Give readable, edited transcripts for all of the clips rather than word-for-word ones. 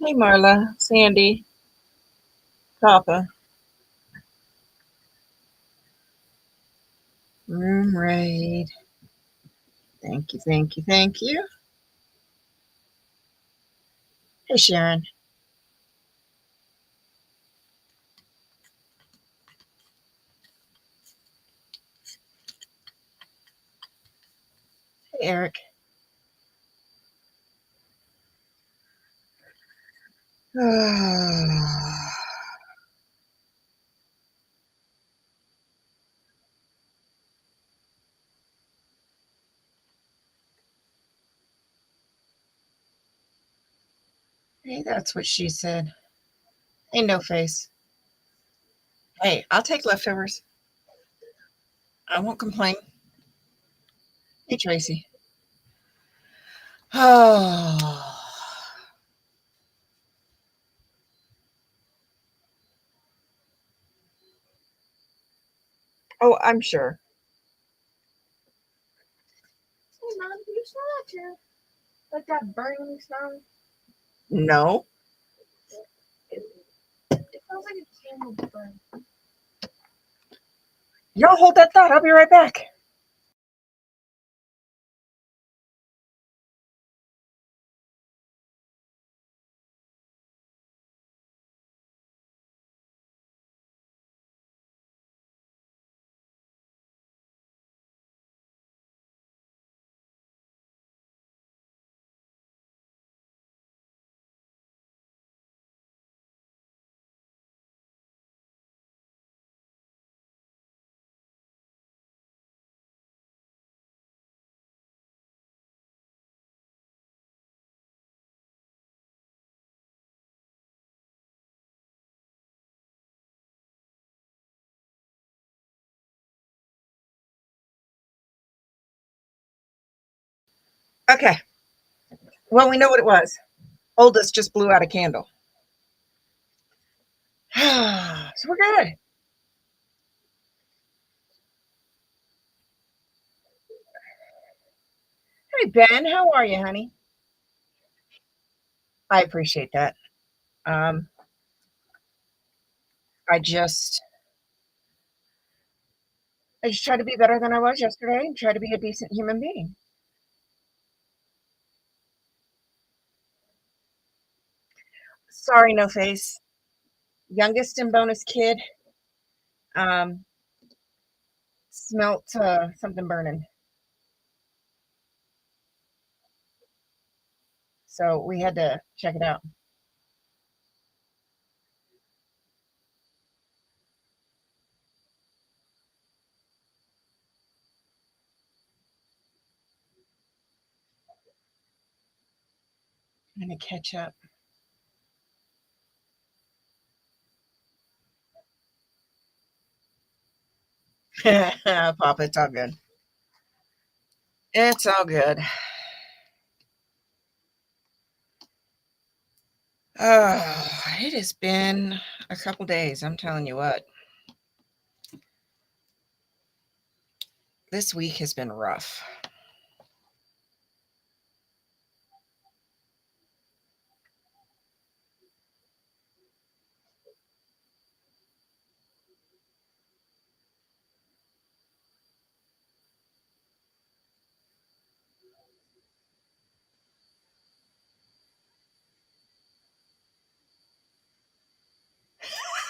Hey, Marla, Sandy, Papa. Right. Thank you, thank you, thank you. Hey, Sharon. Hey, Eric. Hey, that's what she said. Hey, no face. Hey, I'll take leftovers. I won't complain. Hey, Tracy. Oh, oh, I'm sure. Hey, Mom, do you smell that too? Like that burning smell? No. It smells like a candle burn. Y'all hold that thought. I'll be right back. Okay. Well, we know what it was. Oldest just blew out a candle. So we're good. Hey, Ben, how are you, honey? I appreciate that. Um, I just I just try to be better than I was yesterday and try to be a decent human being. Sorry, no face. Youngest and bonus kid um smelt something burning. So we had to check it out. I'm gonna catch up. Papa, it's all good. It's all good. Oh, it has been a couple days. I'm telling you what. This week has been rough.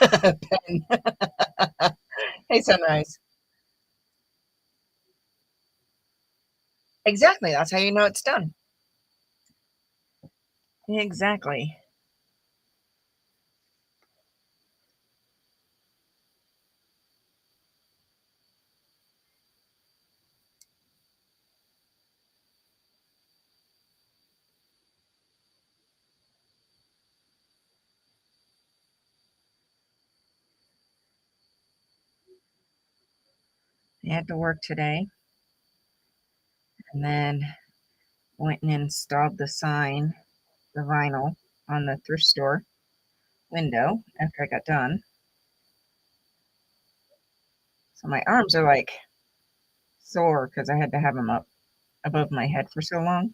Ben. Hey, Sunrise. Exactly. That's how you know it's done. Exactly. I had to work today and then went and installed the sign, the vinyl, on the thrift store window after I got done. So my arms are like sore because I had to have them up above my head for so long.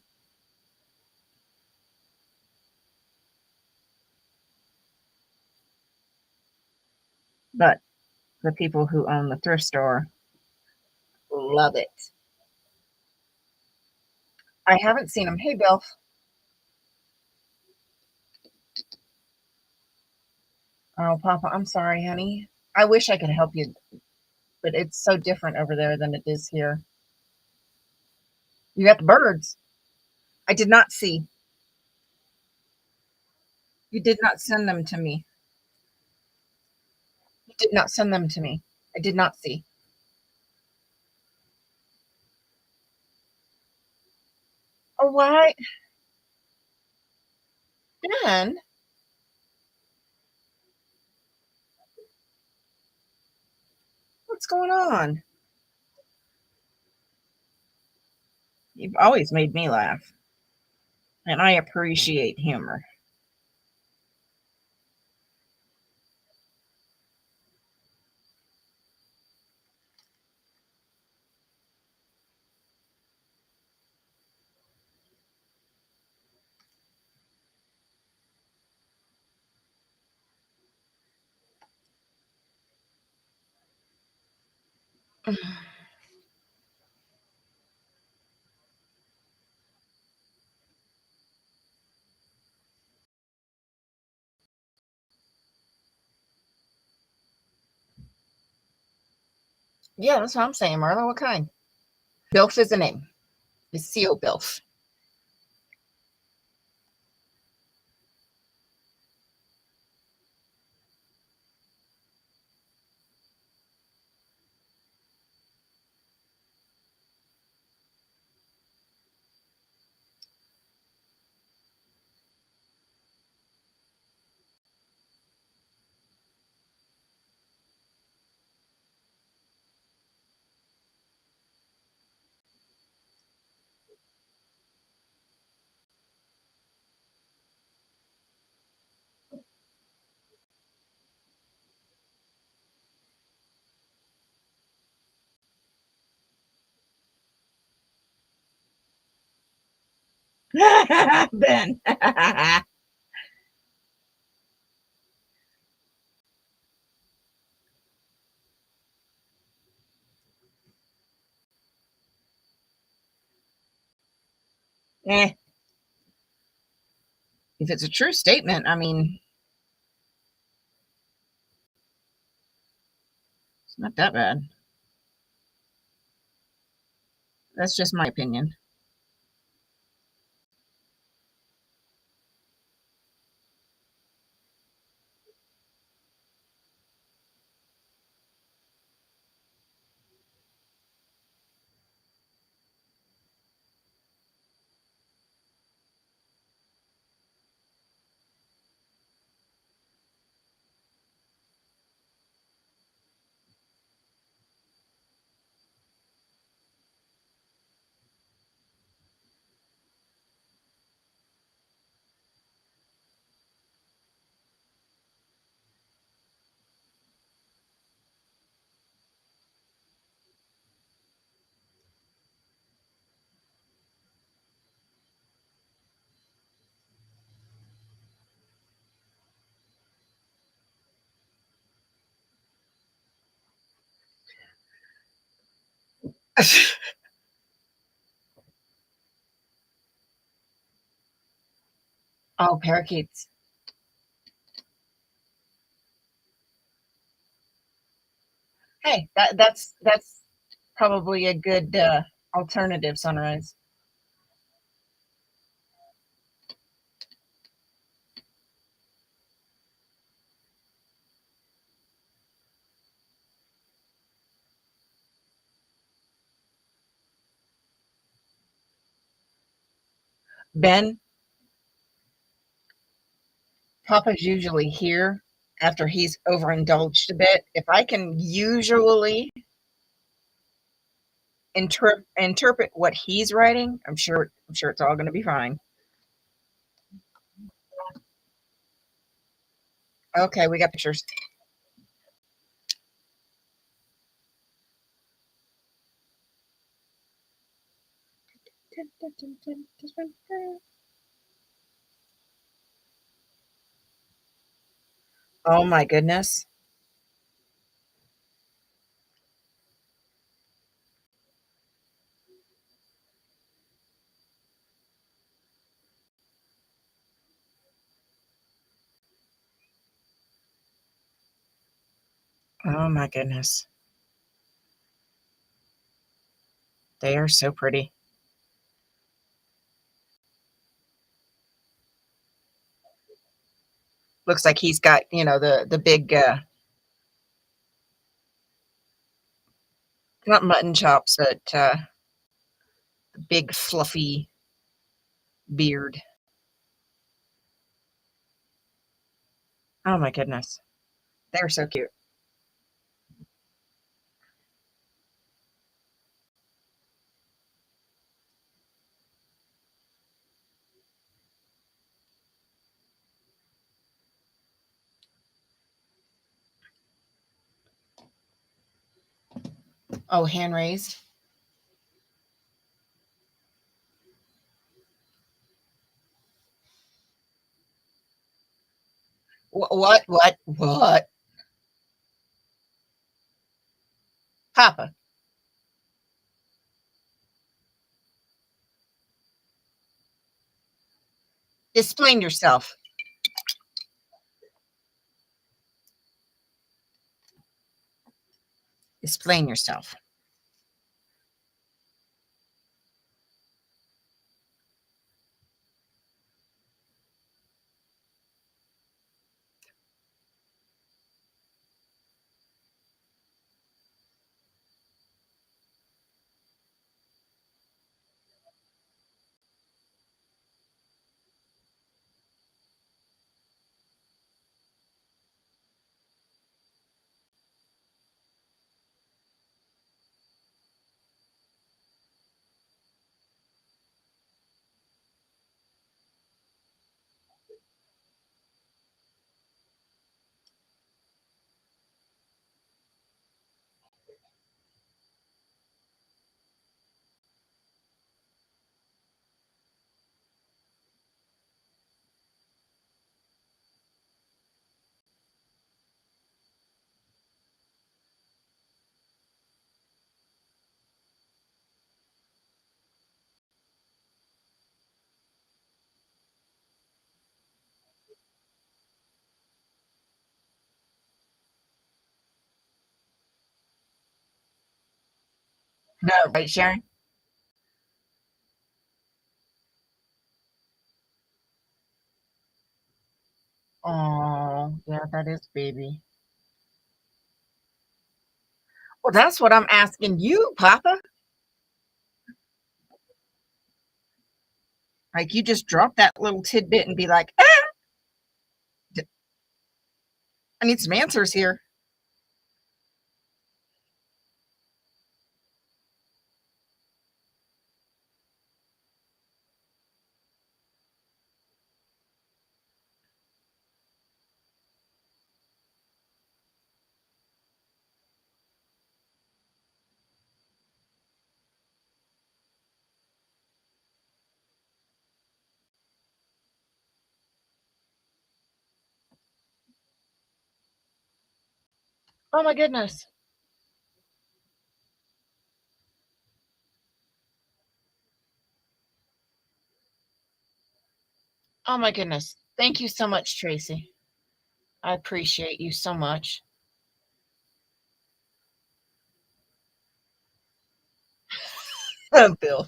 but the people who own the thrift store love it. I haven't seen him. Hey, Bill. Oh, Papa, I'm sorry, honey. I wish I could help you, but it's so different over there than it is here. You got the birds. I did not see. You did not send them to me. You did not send them to me. I did not see. Oh, why? Ben, what's going on? You've always made me laugh, and I appreciate humor. Yeah, that's what I'm saying, Marla. What kind? Bilf is a name. It's C.O. Bilf. Ben. Eh, if it's a true statement, I mean, it's not that bad. That's just my opinion. Oh, parakeets. Hey, that's probably a good alternative sunrise. Ben, Papa's usually here after he's overindulged a bit. If I can usually interpret what he's writing, I'm sure it's all going to be fine. Okay, we got pictures. Oh my goodness. Oh my goodness. They are so pretty. Looks like he's got, the big, not mutton chops, but, big fluffy beard. Oh my goodness. They're so cute. Oh, hand raised? What? Papa, explain yourself. Explain yourself. No, right, Sharon? Oh, yeah, that is baby. Well, that's what I'm asking you, Papa. Like, you just drop that little tidbit and be like, "Ah, d I need some answers here." Oh my goodness. Oh my goodness. Thank you so much, Tracy. I appreciate you so much. Bill.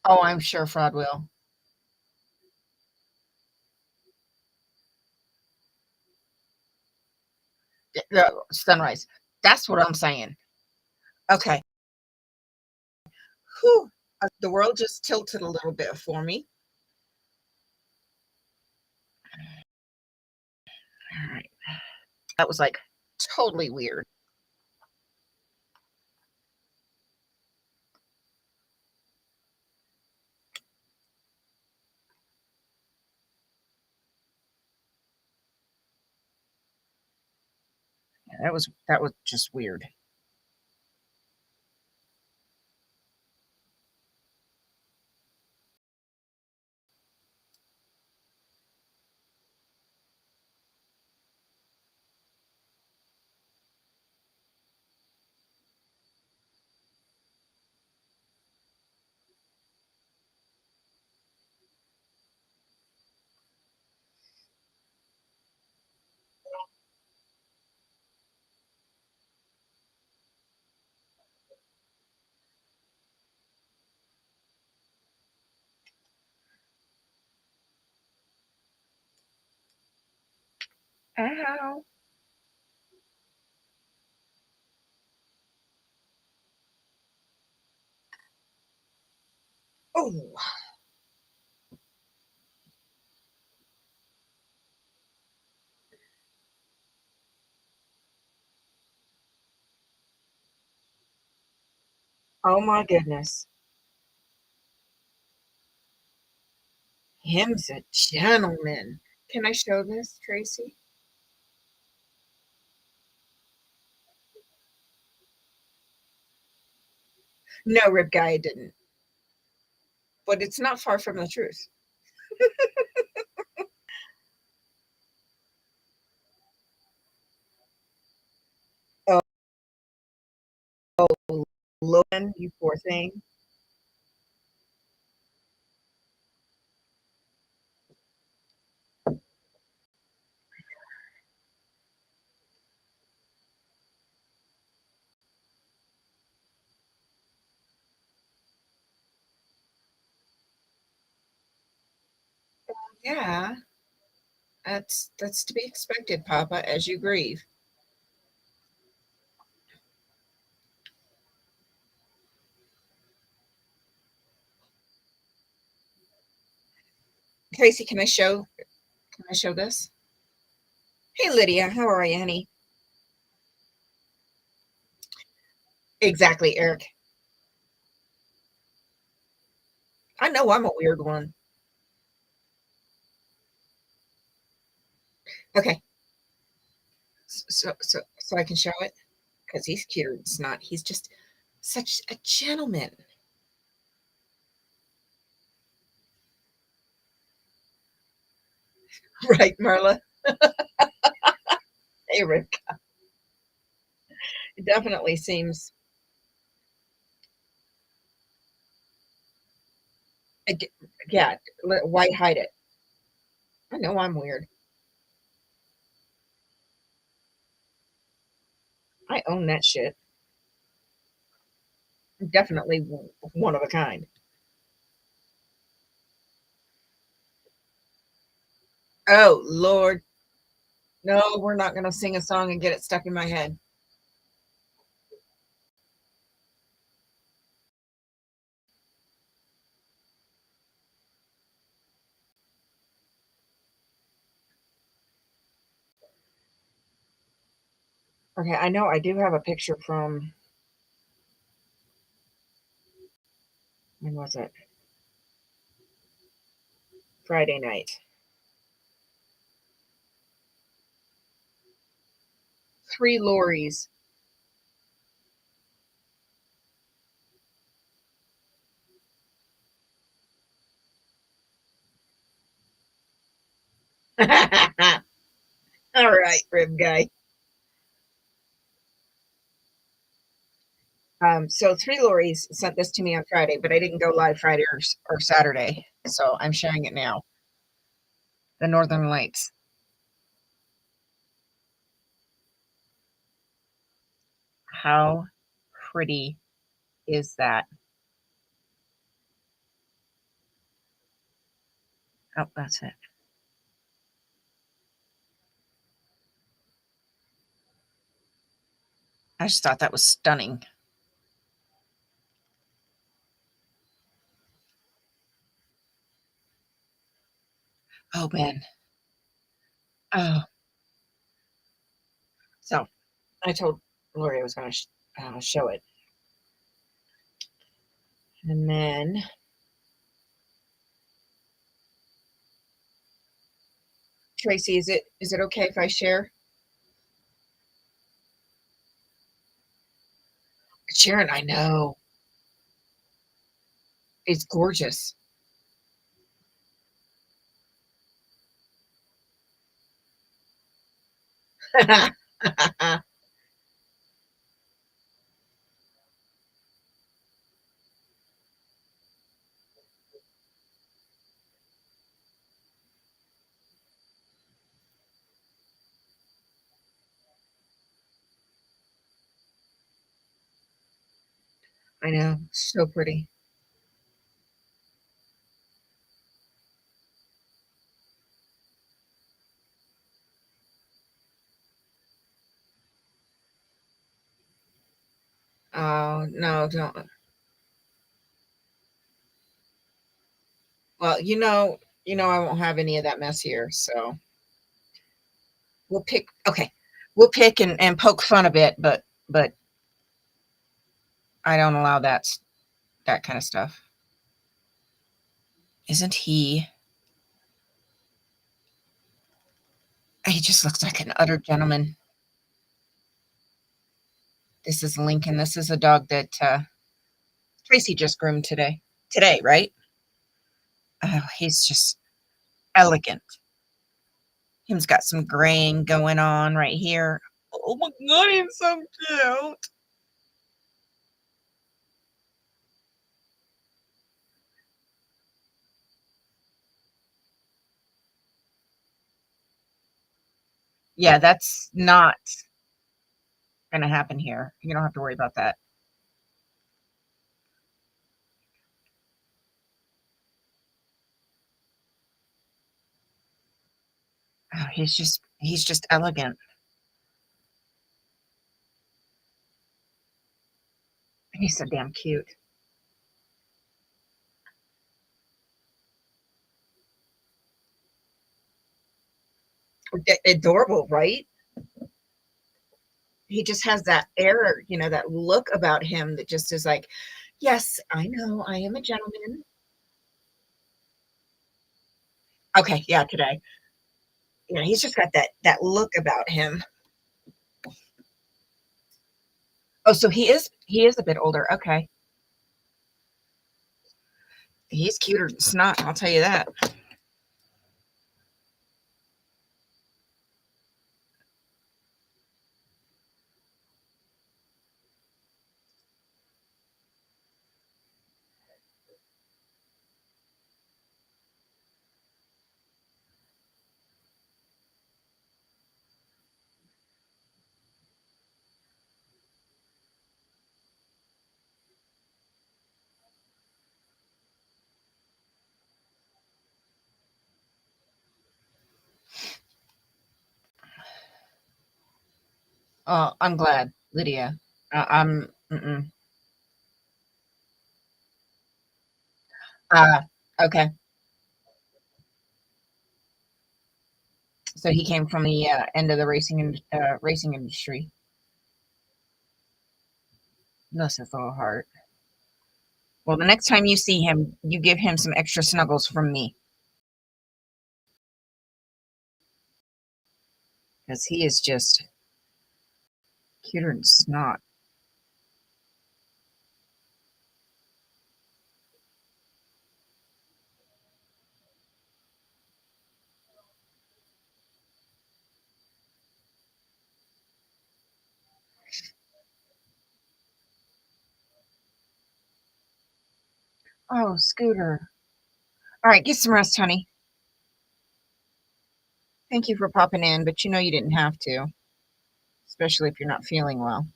Oh, I'm sure Fraud will. Sunrise. That's what I'm saying. Okay. Whew. The world just tilted a little bit for me. All right. That was like totally weird. Yeah, that was just weird. Ow. Oh, oh my goodness. Him's a gentleman. Can I show this, Tracy? No, Rib Guy, I didn't, but it's not far from the truth. Oh, Logan, you poor thing. Yeah, that's to be expected, Papa, as you grieve. Tracy, can I show this? Hey Lydia, how are you, honey? Exactly, Eric. I know I'm a weird one. Okay, so I can show it because he's cute. It's not. He's just such a gentleman, right, Marla? Hey, Rick. It definitely seems. I g- Yeah, why hide it? I know I'm weird. I own that shit. I'm definitely one of a kind. Oh Lord, no, we're not gonna sing a song and get it stuck in my head. Okay, I know I do have a picture from when was it? Friday night. 3 lorries. All right, rib guy. So 3 lorries sent this to me on Friday, but I didn't go live Friday or Saturday, so I'm sharing it now. The Northern Lights. How pretty is that? Oh, that's it. I just thought that was stunning. Oh man. Oh, so I told Lori I was going to show it, and then Tracy, is it okay if I share? Sharon, I know it's gorgeous. I know, so pretty. Oh, no, don't. Well, I won't have any of that mess here, so we'll pick okay. We'll pick and poke fun a bit, but I don't allow that kind of stuff. Isn't he? He just looks like an utter gentleman. This is Lincoln. This is a dog that Tracy just groomed today. Today, right? Oh, he's just elegant. Him's got some graying going on right here. Oh my god, he's so cute. Yeah, that's not gonna happen here. You don't have to worry about that. Oh, he's just elegant. He's so damn cute. Adorable, right? He just has that air, that look about him that just is like, yes, I know, I am a gentleman. Okay, yeah, today. Yeah, he's just got that look about him. Oh, so he is a bit older. Okay. He's cuter than snot, I'll tell you that. Oh, I'm glad, Lydia. I'm mm-mm. Ah, okay. So he came from the end of the racing industry. Bless his little heart. Well, the next time you see him, you give him some extra snuggles from me because he is just cuter than snot. Oh, Scooter. All right, get some rest, honey. Thank you for popping in, but you didn't have to, especially if you're not feeling well.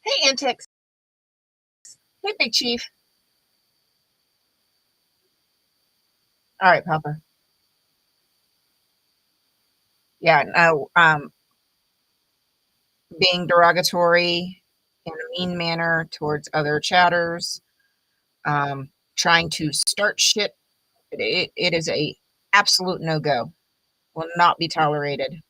Hey, Antix. Hey, Big Chief. All right, Papa. Yeah, no, being derogatory in a mean manner towards other chatters, trying to start shit. It is a absolute no go. Will not be tolerated.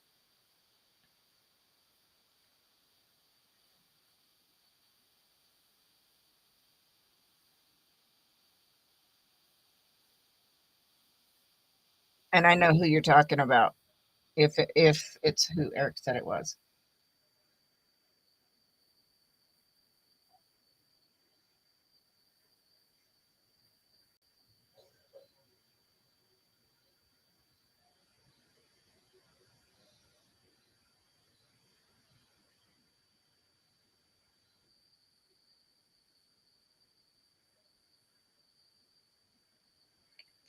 And I know who you're talking about. If it's who Eric said it was.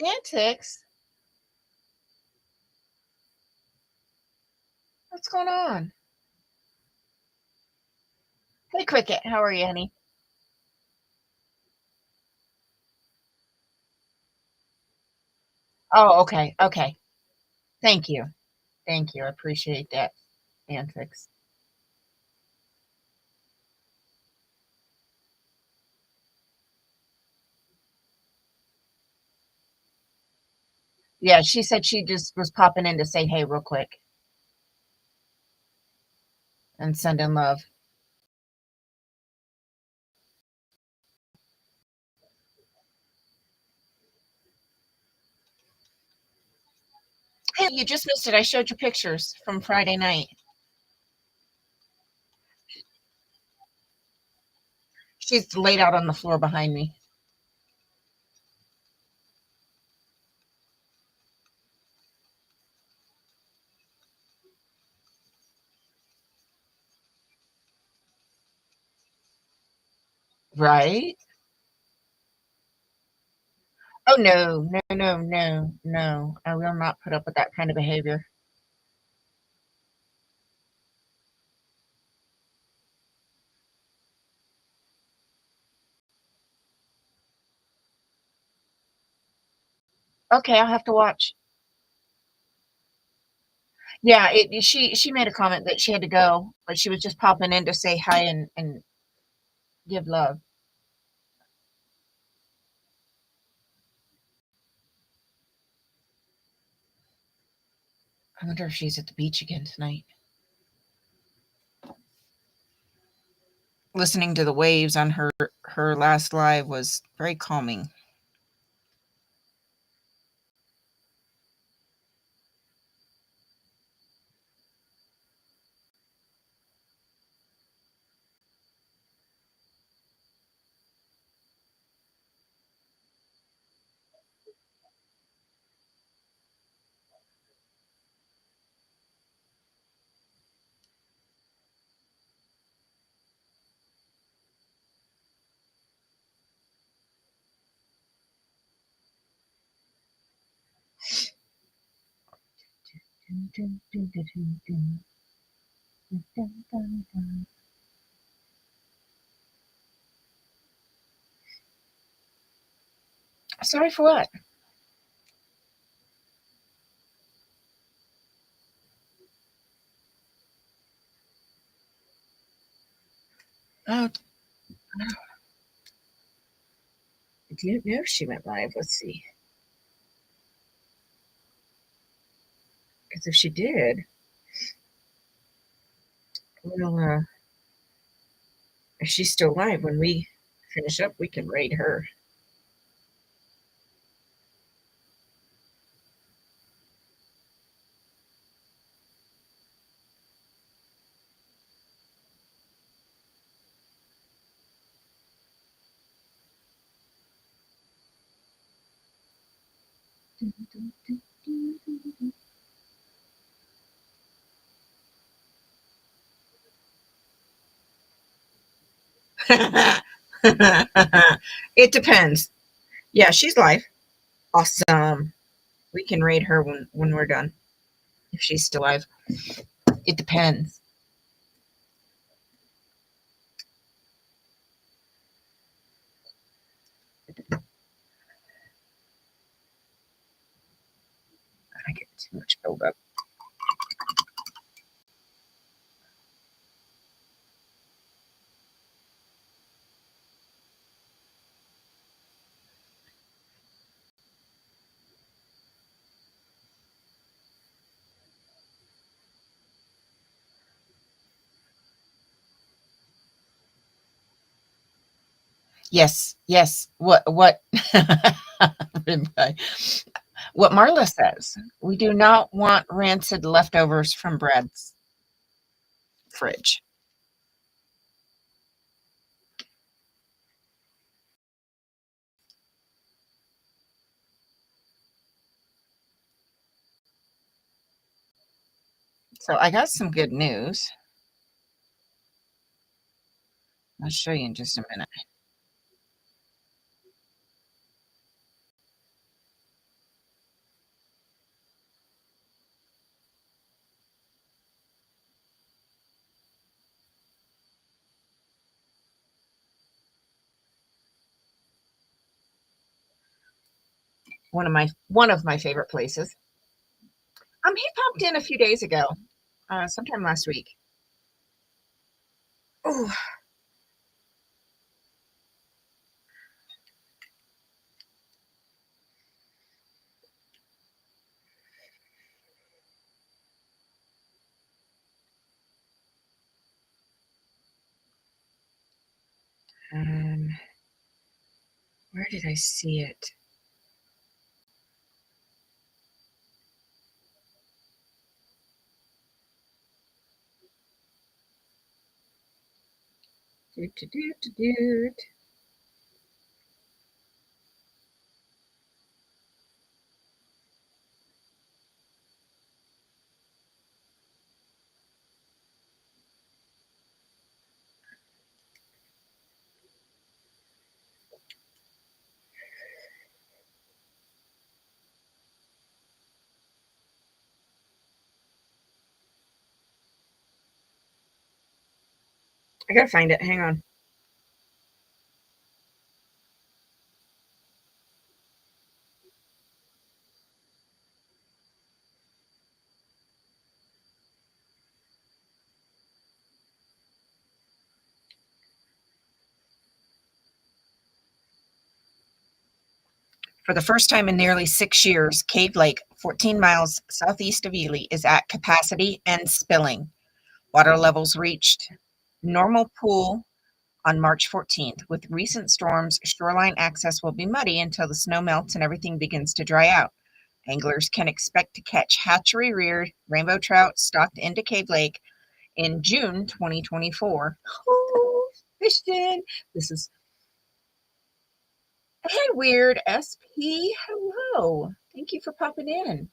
Antics? What's going on? Hey, Cricket. How are you, honey? Oh, okay. Okay. Thank you. Thank you. I appreciate that. Antics. Yeah, she said she just was popping in to say hey real quick and sending love. Hey, you just missed it. I showed you pictures from Friday night. She's laid out on the floor behind me. Right? Oh, no. No, no, no, no. I will not put up with that kind of behavior. Okay, I'll have to watch. Yeah, she made a comment that she had to go, but she was just popping in to say hi and give love. I wonder if she's at the beach again tonight. Listening to the waves on her last live was very calming. Sorry for what? Oh, I didn't know she went live. Let's see. Because if she did, well, if she's still live when we finish up, we can raid her. It depends. Yeah, she's live. Awesome. We can raid her when we're done. If she's still live. It depends. I get too much buildup. Yes, yes. What what Marla says. We do not want rancid leftovers from Brad's fridge. So I got some good news. I'll show you in just a minute. one of my favorite places. He popped in a few days ago, sometime last week. Oh, um, where did I see it? Doot, doot, doot, doot, doot. I gotta find it. Hang on. For the first time in nearly 6 years, Cave Lake, 14 miles southeast of Ely, is at capacity and spilling. Water levels reached normal pool on March 14th. With recent storms, shoreline access will be muddy until the snow melts and everything begins to dry out. Anglers can expect to catch hatchery-reared rainbow trout stocked into Cave Lake in June 2024. Oh, fishing! This is Hey, Weird SP. Hello. Thank you for popping in.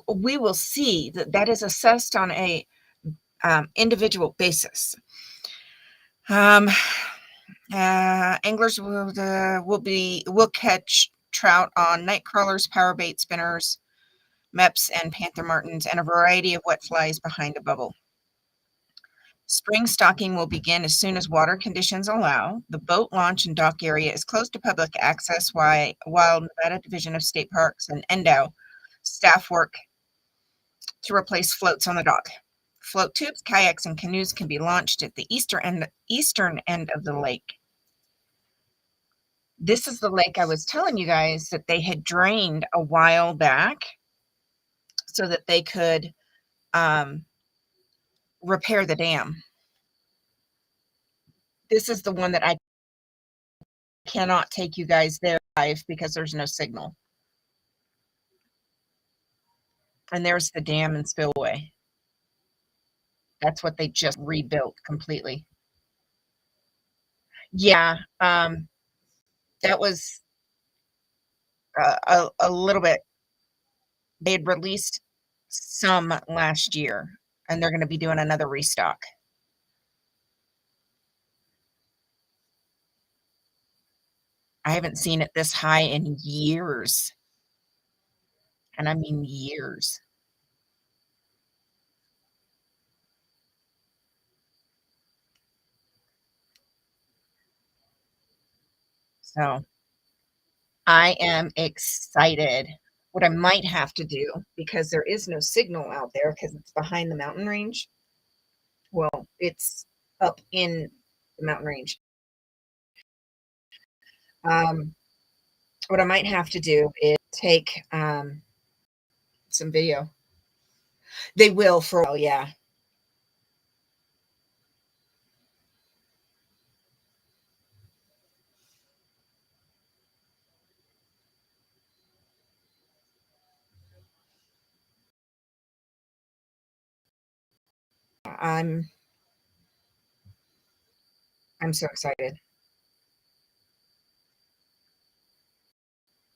We will see that is assessed on a individual basis. Um, Anglers will catch trout on night crawlers, power bait spinners, meps, and panther martins, and a variety of wet flies behind a bubble. Spring stocking will begin as soon as water conditions allow. The boat launch and dock area is closed to public access while Nevada Division of State Parks and NDOW staff work to replace floats on the dock. Float tubes, kayaks, and canoes can be launched at the eastern end of the lake. This is the lake I was telling you guys that they had drained a while back so that they could repair the dam. This is the one that I cannot take you guys there live because there's no signal. And there's the dam and spillway. That's what they just rebuilt completely. Yeah, that was a little bit. They had released some last year, and they're going to be doing another restock. I haven't seen it this high in years. And I mean years. So I am excited. What I might have to do, because there is no signal out there because it's behind the mountain range. Well, it's up in the mountain range. What I might have to do is take some video. They will for a while, yeah. I'm so excited.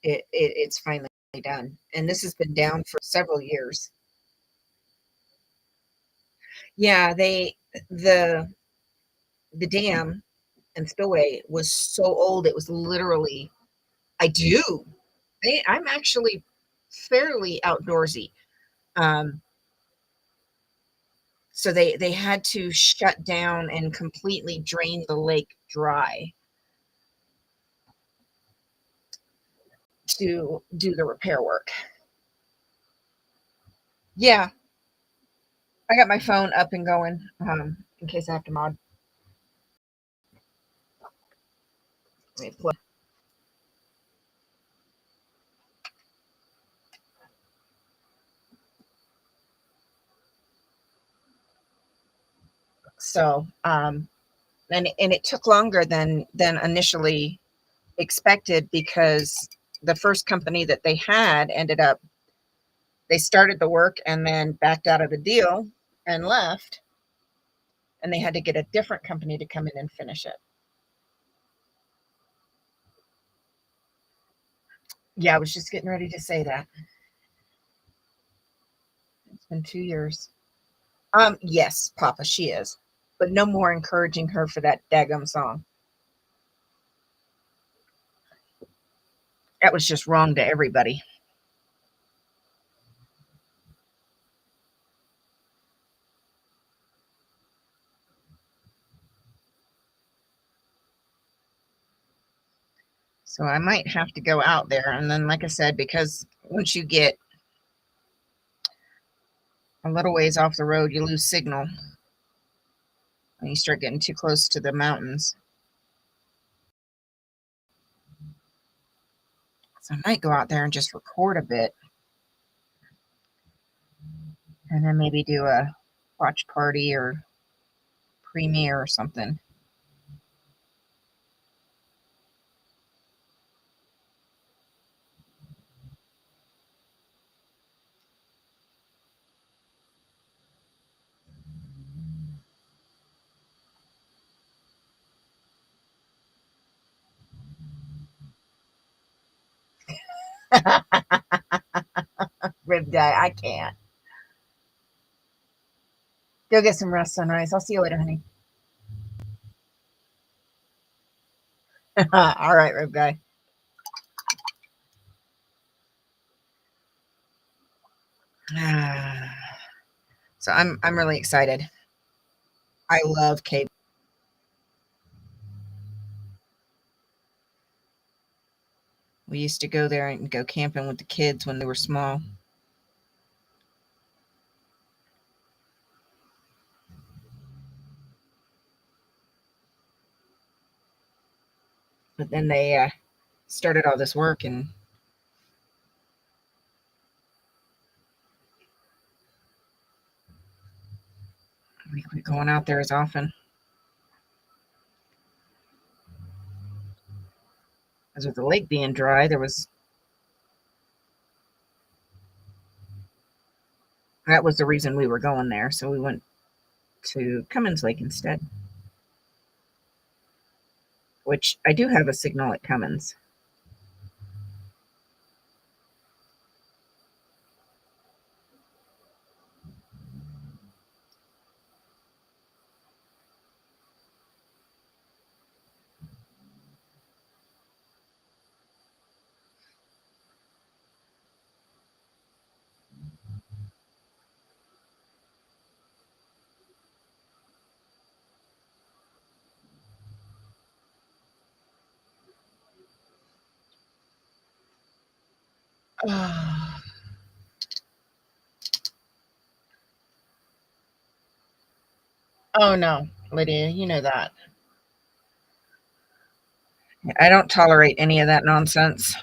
It's finally done, and this has been down for several years. Yeah, the dam and spillway was so old, it was literally I do. I'm actually fairly outdoorsy. Um, so they had to shut down and completely drain the lake dry. to do the repair work. Yeah, I got my phone up and going, in case I have to mod. Let me plug. So, and it took longer than initially expected because the first company that they had ended up they started the work and then backed out of the deal and left, and they had to get a different company to come in and finish it. Yeah, I was just getting ready to say that. It's been 2 years. Yes, Papa, she is. But no more encouraging her for that daggum song. That was just wrong to everybody. So I might have to go out there. And then, like I said, because once you get a little ways off the road, you lose signal when you start getting too close to the mountains. So I might go out there and just record a bit and then maybe do a watch party or premiere or something. Rib die. I can't. Go get some rest, Sunrise. I'll see you later, honey. All right, Rib Guy. So I'm really excited. I love Cape. We used to go there and go camping with the kids when they were small. But then they started all this work and we quit going out there as often. As with the lake being dry, that was the reason we were going there. So we went to Cummins Lake instead, which I do have a signal at Cummins. Oh no, Lydia, you know that. I don't tolerate any of that nonsense.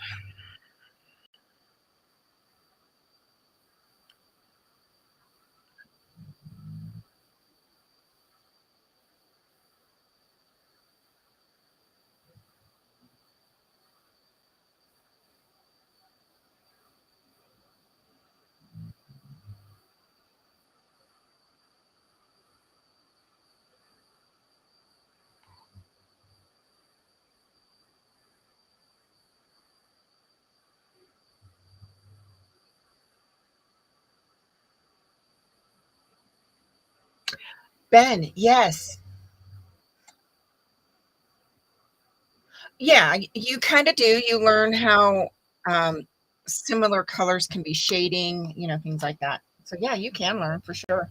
Ben, yes. Yeah, you kind of do. You learn how similar colors can be shading, things like that. So yeah, you can learn for sure.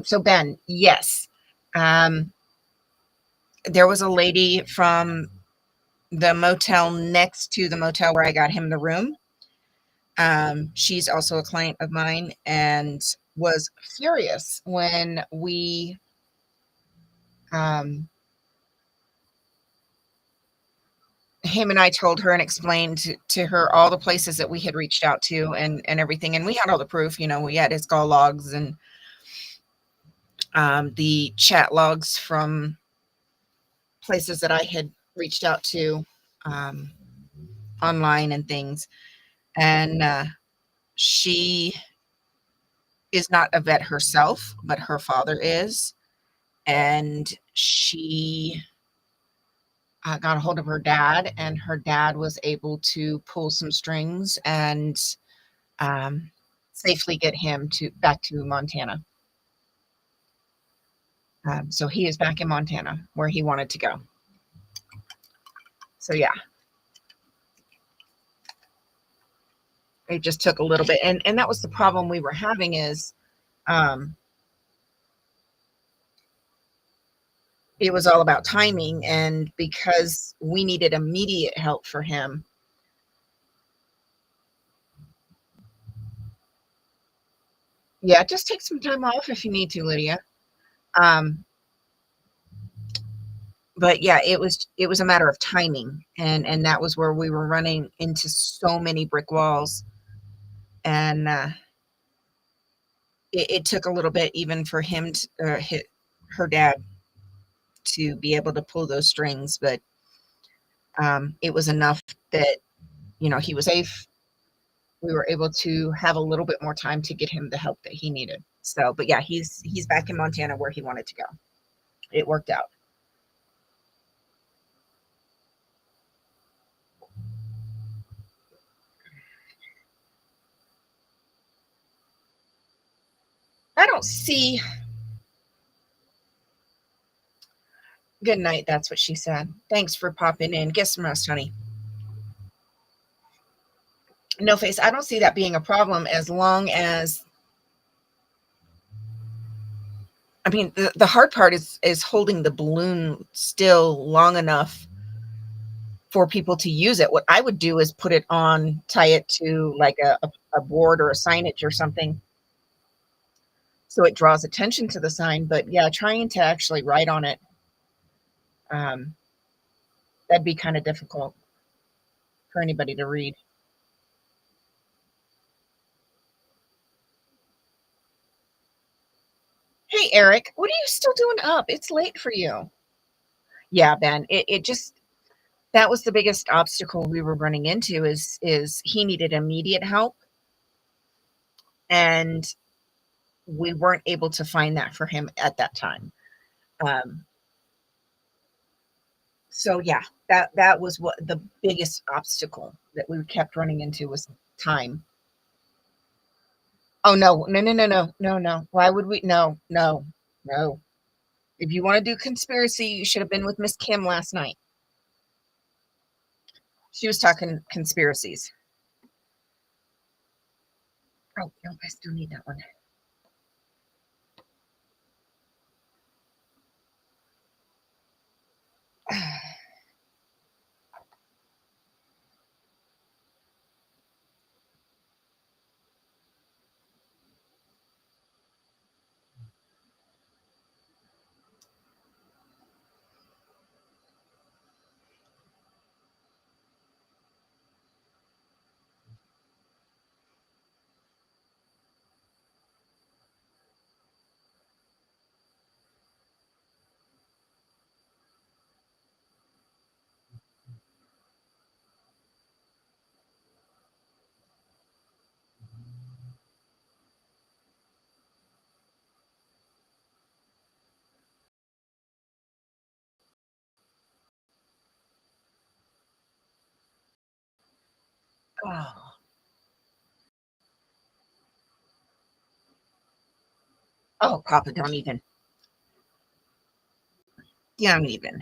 So Ben, yes. Um, there was a lady from the motel next to the motel where I got him the room. She's also a client of mine and was furious when um, him and I told her and explained to her all the places that we had reached out to and everything. And we had all the proof, we had his call logs and the chat logs from places that I had reached out to um, online and things. And she is not a vet herself, but her father is. And she got a hold of her dad, and her dad was able to pull some strings and um, safely get him back to Montana. So he is back in Montana where he wanted to go. So yeah, it just took a little bit, and that was the problem we were having is um, it was all about timing, and because we needed immediate help for him. Yeah, just take some time off if you need to, Lydia. Um, but yeah, it was a matter of timing, and that was where we were running into so many brick walls, and it took a little bit even for him to hit her dad to be able to pull those strings, but it was enough that he was safe. We were able to have a little bit more time to get him the help that he needed. So, but yeah, he's back in Montana where he wanted to go. It worked out. I don't see. Good night. That's what she said. Thanks for popping in. Get some rest, honey. No face. I don't see that being a problem as long as. I mean, the hard part is holding the balloon still long enough for people to use it. What I would do is put it on, tie it to like a board or a signage or something, so it draws attention to the sign. But yeah, trying to actually write on it, um, that'd be kind of difficult for anybody to read. Hey, Eric, what are you still doing up? It's late for you. Yeah, Ben, it just that was the biggest obstacle we were running into is he needed immediate help, and we weren't able to find that for him at that time. Um, so yeah, that was what the biggest obstacle that we kept running into was time. Oh no, no, no, no, no, no, no. Why would we? No, no, no. If you want to do conspiracy, you should have been with Miss Kim last night. She was talking conspiracies. Oh no, I still need that one. Oh, oh, Papa, don't even. Don't even.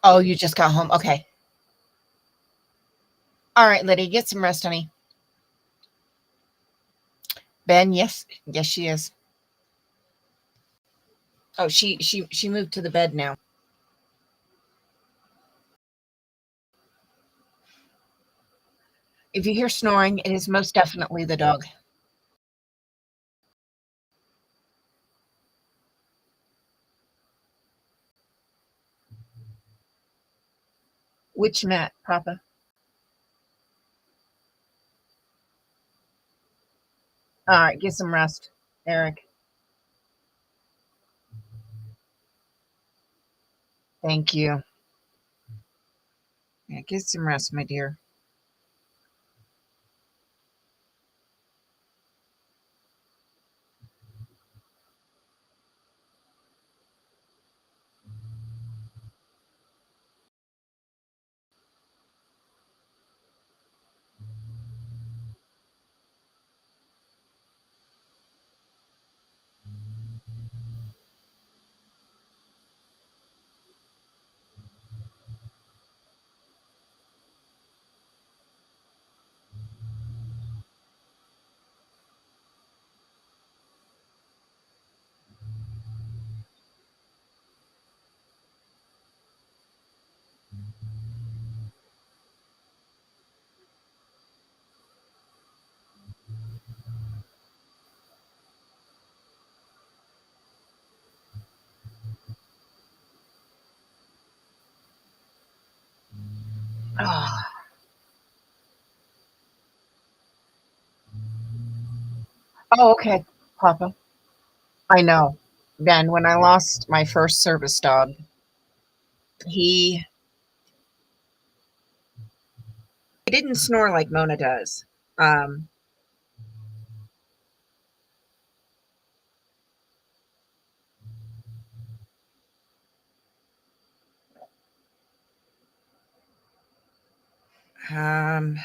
Oh, you just got home. Okay. All right, Liddy, get some rest, honey. Ben, yes, yes, she is. Oh, she moved to the bed now. If you hear snoring, it is most definitely the dog. Which mat, Papa? All right, get some rest, Eric. Thank you. Yeah, get some rest, my dear. Oh, oh, okay, Papa. I know. Ben, when I lost my first service dog, he he didn't snore like Mona does. Um, um,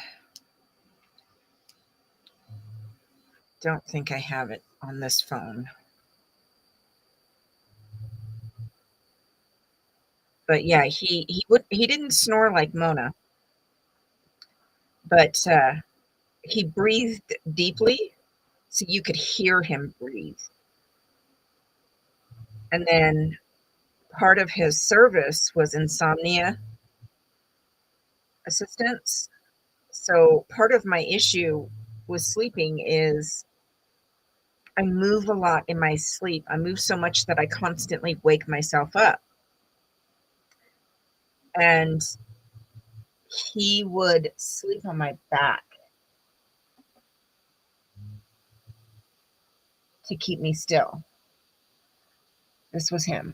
don't think I have it on this phone. But yeah, he didn't snore like Mona, but he breathed deeply, so you could hear him breathe. And then part of his service was insomnia assistance. So part of my issue with sleeping is I move a lot in my sleep. I move so much that I constantly wake myself up. And he would sleep on my back to keep me still. This was him.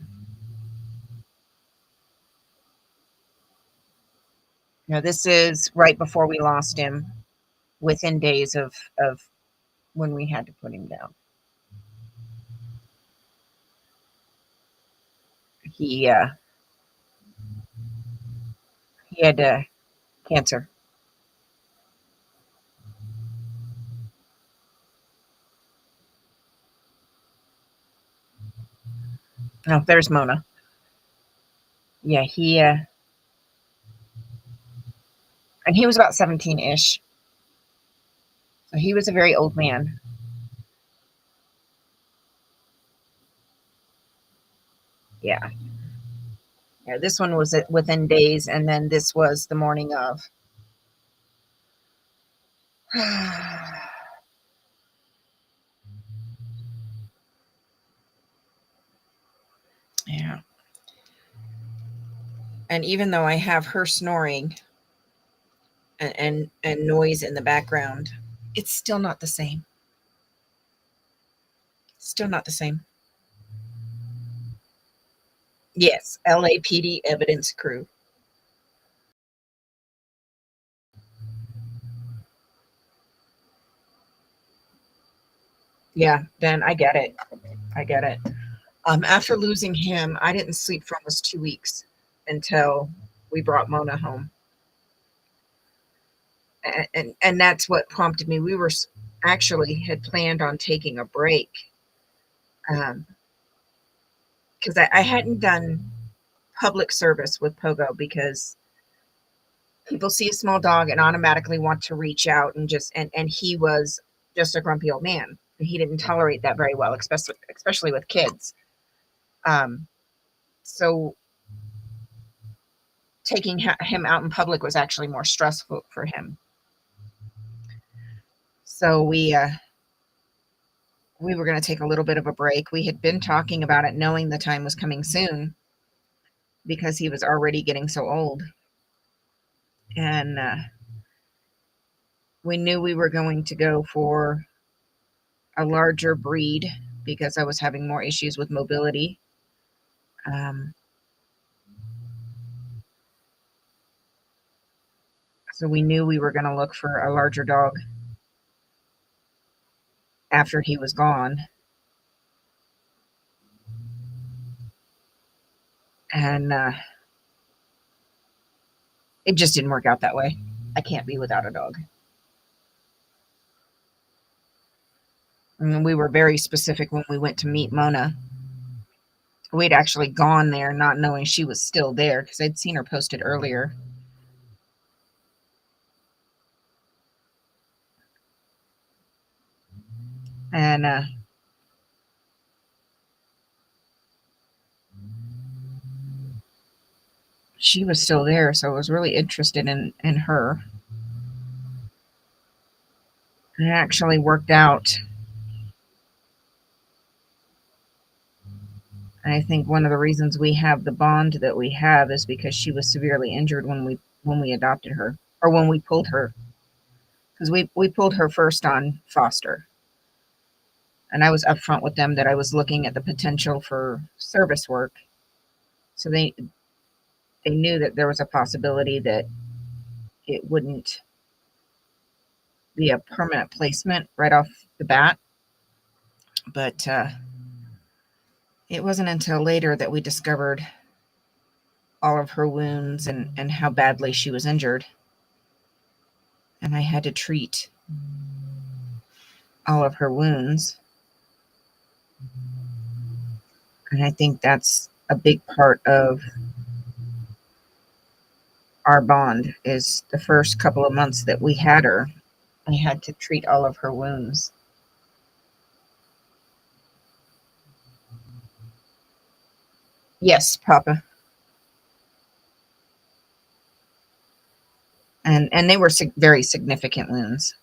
Now, this is right before we lost him, within days of when we had to put him down. He he had cancer. Oh, there's Mona. Yeah, and he was about 17-ish. So he was a very old man. Yeah. Yeah, this one was within days, and then this was the morning of. Yeah. And even though I have her snoring and noise in the background, it's still not the same. Still not the same. Yes, LAPD evidence crew. Yeah, then I get it. I get it. After losing him, I didn't sleep for almost 2 weeks until we brought Mona home, and that's what prompted me. We were actually had planned on taking a break, um, because I hadn't done public service with Pogo because people see a small dog and automatically want to reach out and just and he was just a grumpy old man. He didn't tolerate that very well, especially with kids. Um, so taking him out in public was actually more stressful for him. So we were going to take a little bit of a break. We had been talking about it, knowing the time was coming soon because he was already getting so old, and we knew we were going to go for a larger breed because I was having more issues with mobility. Um, so we knew we were going to look for a larger dog after he was gone. And it just didn't work out that way. I can't be without a dog. I mean, we were very specific when we went to meet Mona. We'd actually gone there not knowing she was still there because I'd seen her posted earlier. And she was still there, so I was really interested in her. And it actually worked out. And I think one of the reasons we have the bond that we have is because she was severely injured when we adopted her, or when we pulled her, because we pulled her first on foster. And I was upfront with them that I was looking at the potential for service work. So they knew that there was a possibility that it wouldn't be a permanent placement right off the bat. But it wasn't until later that we discovered all of her wounds and how badly she was injured. And I had to treat all of her wounds. And I think that's a big part of our bond is the first couple of months that we had her, I had to treat all of her wounds. Yes, Papa. And they were very significant wounds.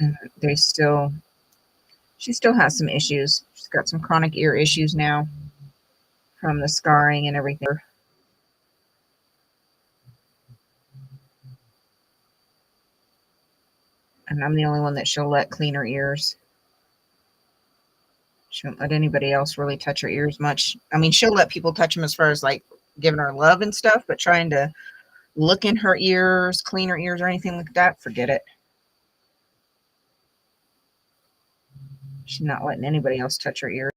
And she still has some issues. She's got some chronic ear issues now from the scarring and everything. And I'm the only one that she'll let clean her ears. She won't let anybody else really touch her ears much. I mean, she'll let people touch them as far as like giving her love and stuff, but trying to look in her ears, clean her ears, or anything like that, forget it. She's not letting anybody else touch her ears.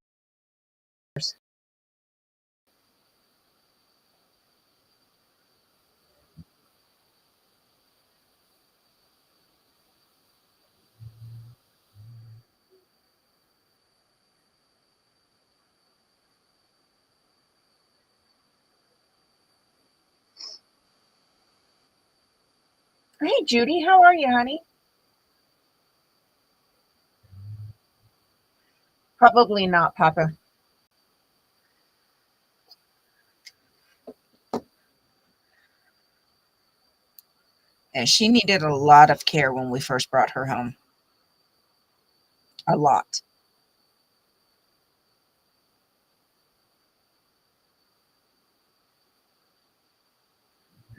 Hey, Judy, how are you, honey? Probably not, Papa. And she needed a lot of care when we first brought her home. A lot.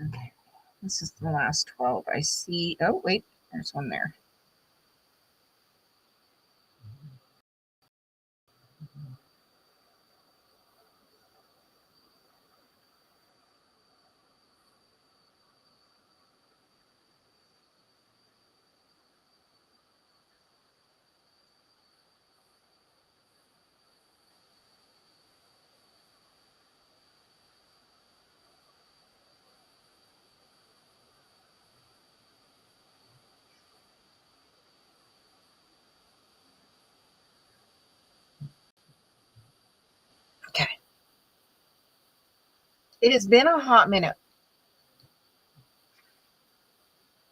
Okay. This is the last 12. I see. Oh, wait. There's one there. It has been a hot minute.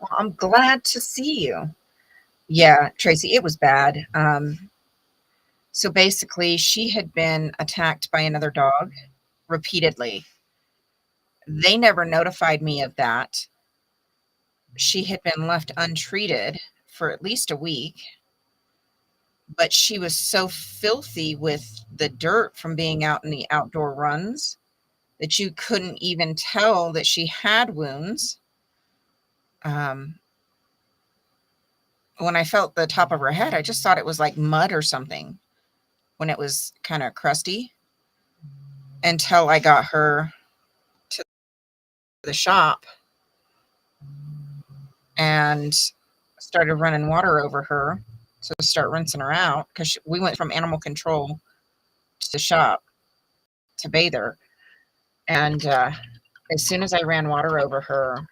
Well, I'm glad to see you. Yeah, Tracy, it was bad. So basically, she had been attacked by another dog repeatedly. They never notified me of that. She had been left untreated for at least a week, but she was so filthy with the dirt from being out in the outdoor runs that you couldn't even tell that she had wounds. When I felt the top of her head, I just thought it was like mud or something when it was kind of crusty until I got her to the shop and started running water over her to start rinsing her out because we went from animal control to the shop to bathe her. And as soon as I ran water over her,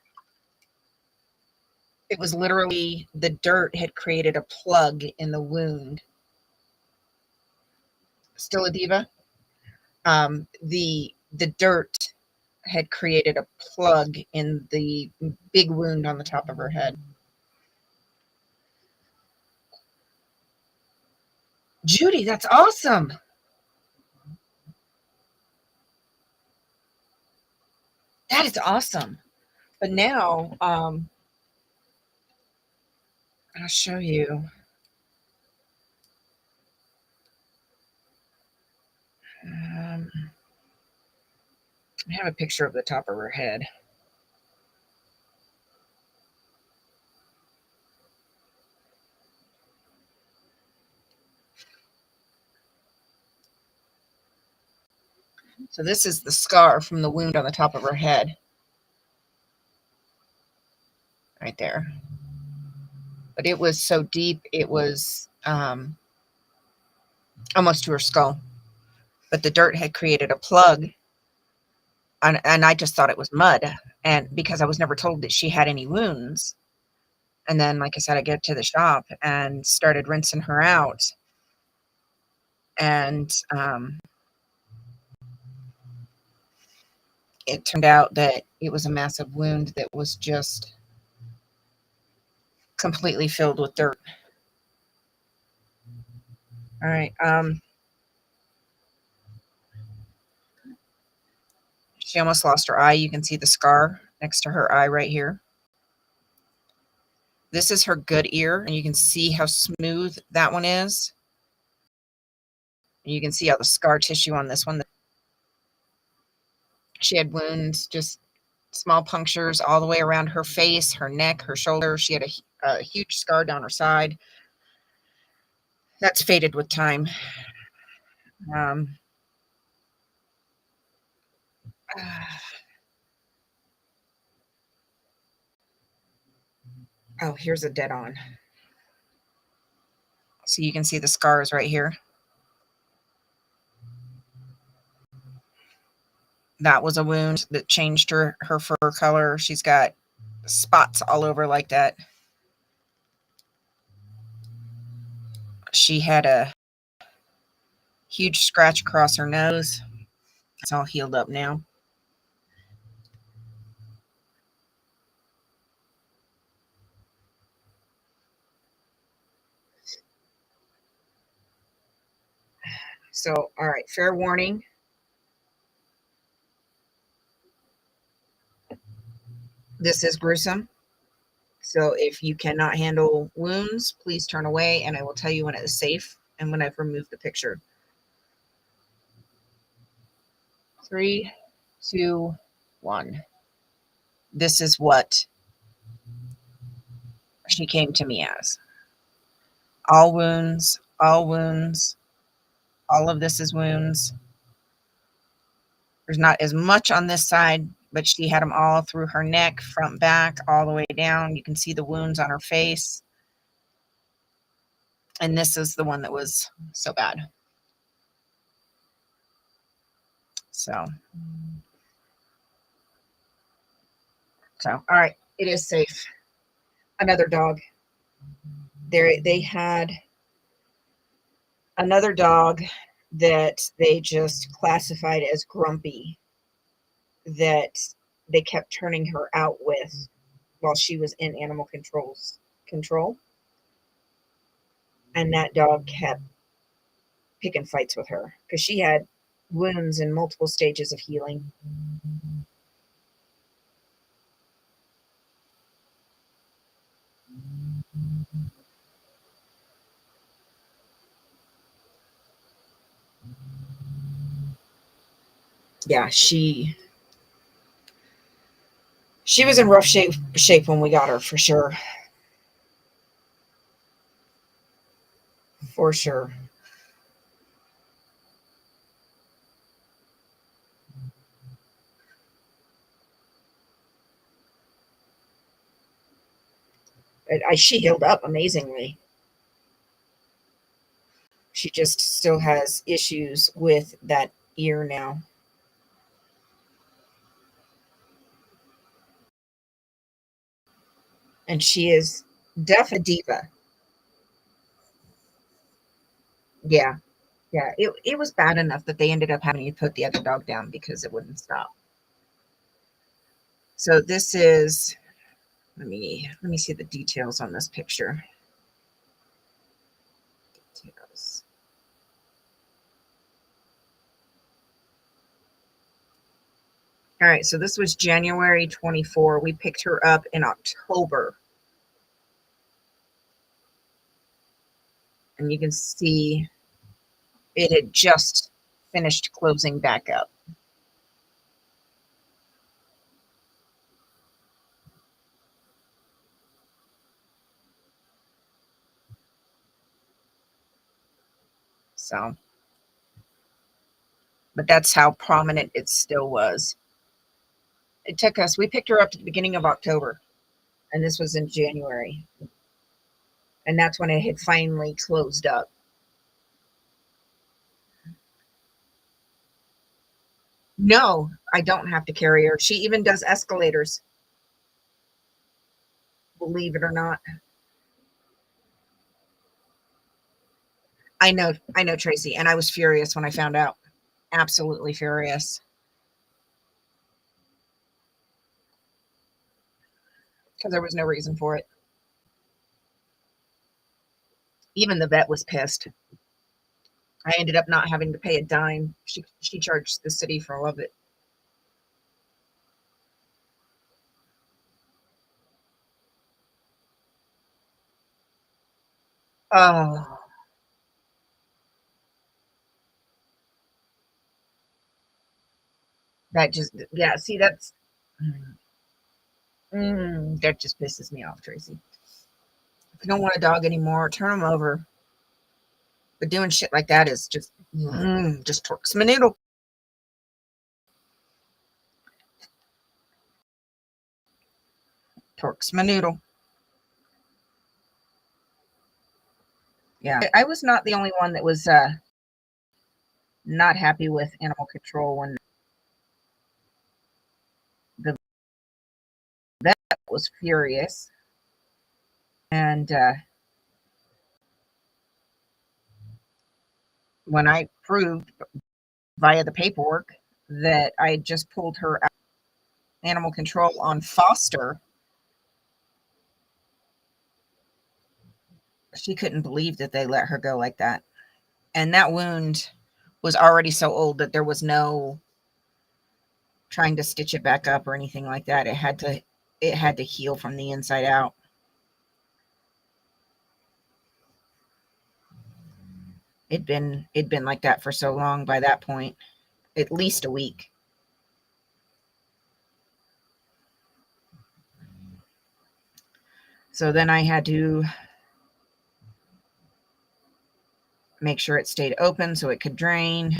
it was literally the dirt had created a plug in the wound. Still a diva? The dirt had created a plug in the big wound on the top of her head. Judy, that's awesome. That is awesome. But now, I'll show you. I have a picture of the top of her head. So this is the scar from the wound on the top of her head. Right there. But it was so deep, it was almost to her skull. But the dirt had created a plug, and I just thought it was mud. And because I was never told that she had any wounds. And then, like I said, I get to the shop and started rinsing her out. And it turned out that it was a massive wound that was just completely filled with dirt. All right. She almost lost her eye. You can see the scar next to her eye right here. This is her good ear, and you can see how smooth that one is. And you can see all the scar tissue on this one. She had wounds, just small punctures all the way around her face, her neck, her shoulder. She had a huge scar down her side. That's faded with time. Oh, here's a dead on. So you can see the scars right here. That was a wound that changed her fur color. She's got spots all over like that. She had a huge scratch across her nose. It's all healed up now. So, all right, fair warning. This is gruesome. So if you cannot handle wounds, please turn away, and I will tell you when it is safe and when I've removed the picture. 3, 2, 1. This is what she came to me as. All wounds, all wounds. All of this is wounds. There's not as much on this side, but she had them all through her neck, front, back, all the way down. You can see the wounds on her face. And this is the one that was so bad. So, all right, it is safe. Another dog. They had another dog that they just classified as grumpy. that they kept turning her out with while she was in animal control. And that dog kept picking fights with her because she had wounds in multiple stages of healing. Yeah, she was in rough shape when we got her, for sure. For sure. She healed up amazingly. She just still has issues with that ear now. And she is definitely a diva. Yeah. Yeah. It was bad enough that they ended up having to put the other dog down because it wouldn't stop. So this is, let me see the details on this picture. Details. All right, so this was January 24. We picked her up in October. And you can see it had just finished closing back up. So, but that's how prominent it still was. It took us, we picked her up at the beginning of October, and this was in January. And that's when it had finally closed up. No, I don't have to carry her. She even does escalators, believe it or not. I know, Tracy, and I was furious when I found out. Absolutely furious. Because there was no reason for it. Even the vet was pissed. I ended up not having to pay a dime. She charged the city for all of it. Oh, that just, yeah, see, that just pisses me off, Tracy. If you don't want a dog anymore, turn them over. But doing shit like that is just torques my noodle. Torques my noodle. Yeah, I was not the only one that was not happy with animal control when the vet was furious. And when I proved via the paperwork that I had just pulled her out of animal control on foster, she couldn't believe that they let her go like that. And that wound was already so old that there was no trying to stitch it back up or anything like that. It had to heal from the inside out. It'd been like that for so long by that point, at least a week. So then I had to make sure it stayed open so it could drain.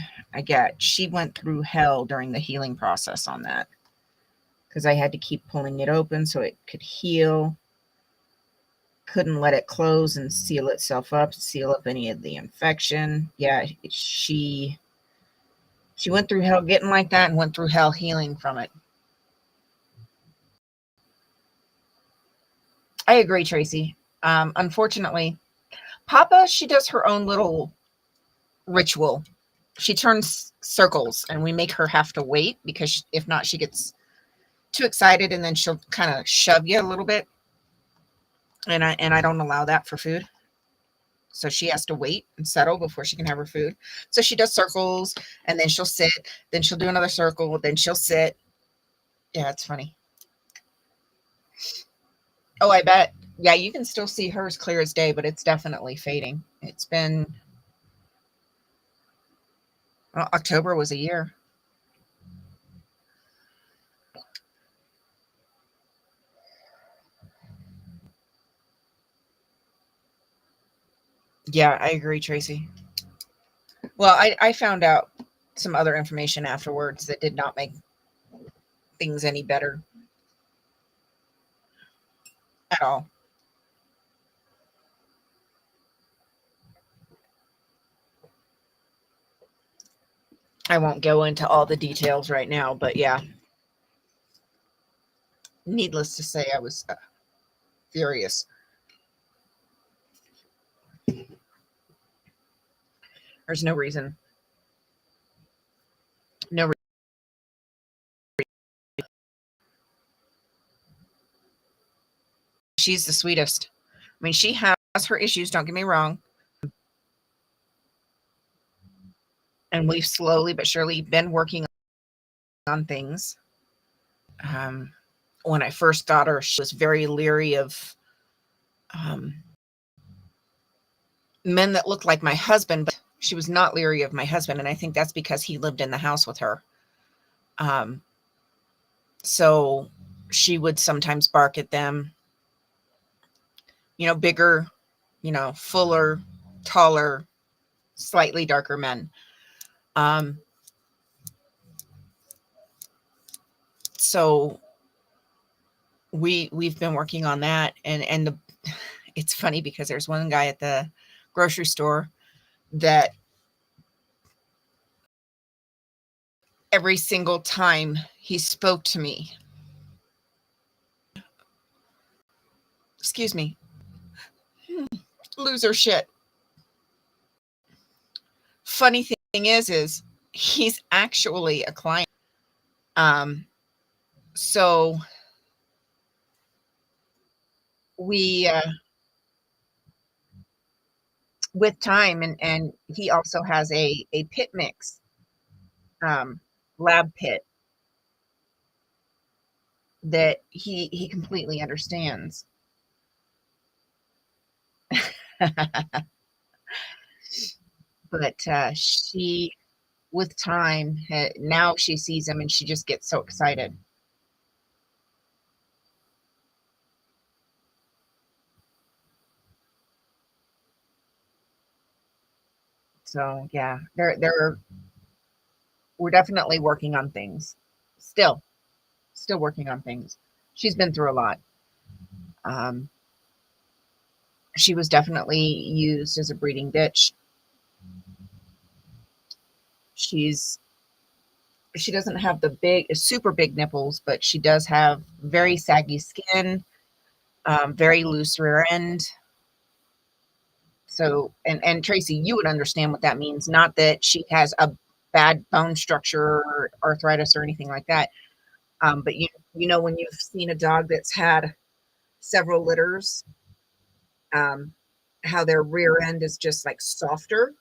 She went through hell during the healing process on that because I had to keep pulling it open so it could heal. Couldn't let it close and seal itself up, seal up any of the infection. Yeah, she went through hell getting like that and went through hell healing from it. I agree, Tracy. Unfortunately, Papa, she does her own little ritual she turns circles, and we make her have to wait because if not, she gets too excited and then she'll kind of shove you a little bit. And I don't allow that for food. So she has to wait and settle before she can have her food. So she does circles, and then she'll sit, then she'll do another circle, then she'll sit. Yeah, it's funny. Oh, I bet. Yeah, you can still see hers clear as day, but it's definitely fading. It's been well, October was a year. Yeah, I agree, Tracy. Well, I found out some other information afterwards that did not make things any better at all. I won't go into all the details right now, but yeah, needless to say, I was furious. There's no reason. No, she's the sweetest. I mean, she has her issues, don't get me wrong. And we've slowly but surely been working on things. Um, when I first got her, she was very leery of um, men that looked like my husband, but she was not leery of my husband. And I think that's because he lived in the house with her. Um, so she would sometimes bark at them, bigger, fuller, taller, slightly darker men. Um, so we've been working on that, and it's funny because there's one guy at the grocery store that every single time he spoke to me, excuse me, loser shit. Funny thing is he's actually a client. So we with time, and he also has a pit mix um, lab pit that he completely understands. But she, with time, now she sees him and she just gets so excited. So yeah, we're definitely working on things. Still working on things. She's been through a lot. Um, she was definitely used as a breeding bitch. She's she doesn't have the super big nipples, but she does have very saggy skin, very loose rear end. So, and Tracy, you would understand what that means. Not that she has a bad bone structure or arthritis or anything like that. But when you've seen a dog that's had several litters, um, how their rear end is just like softer.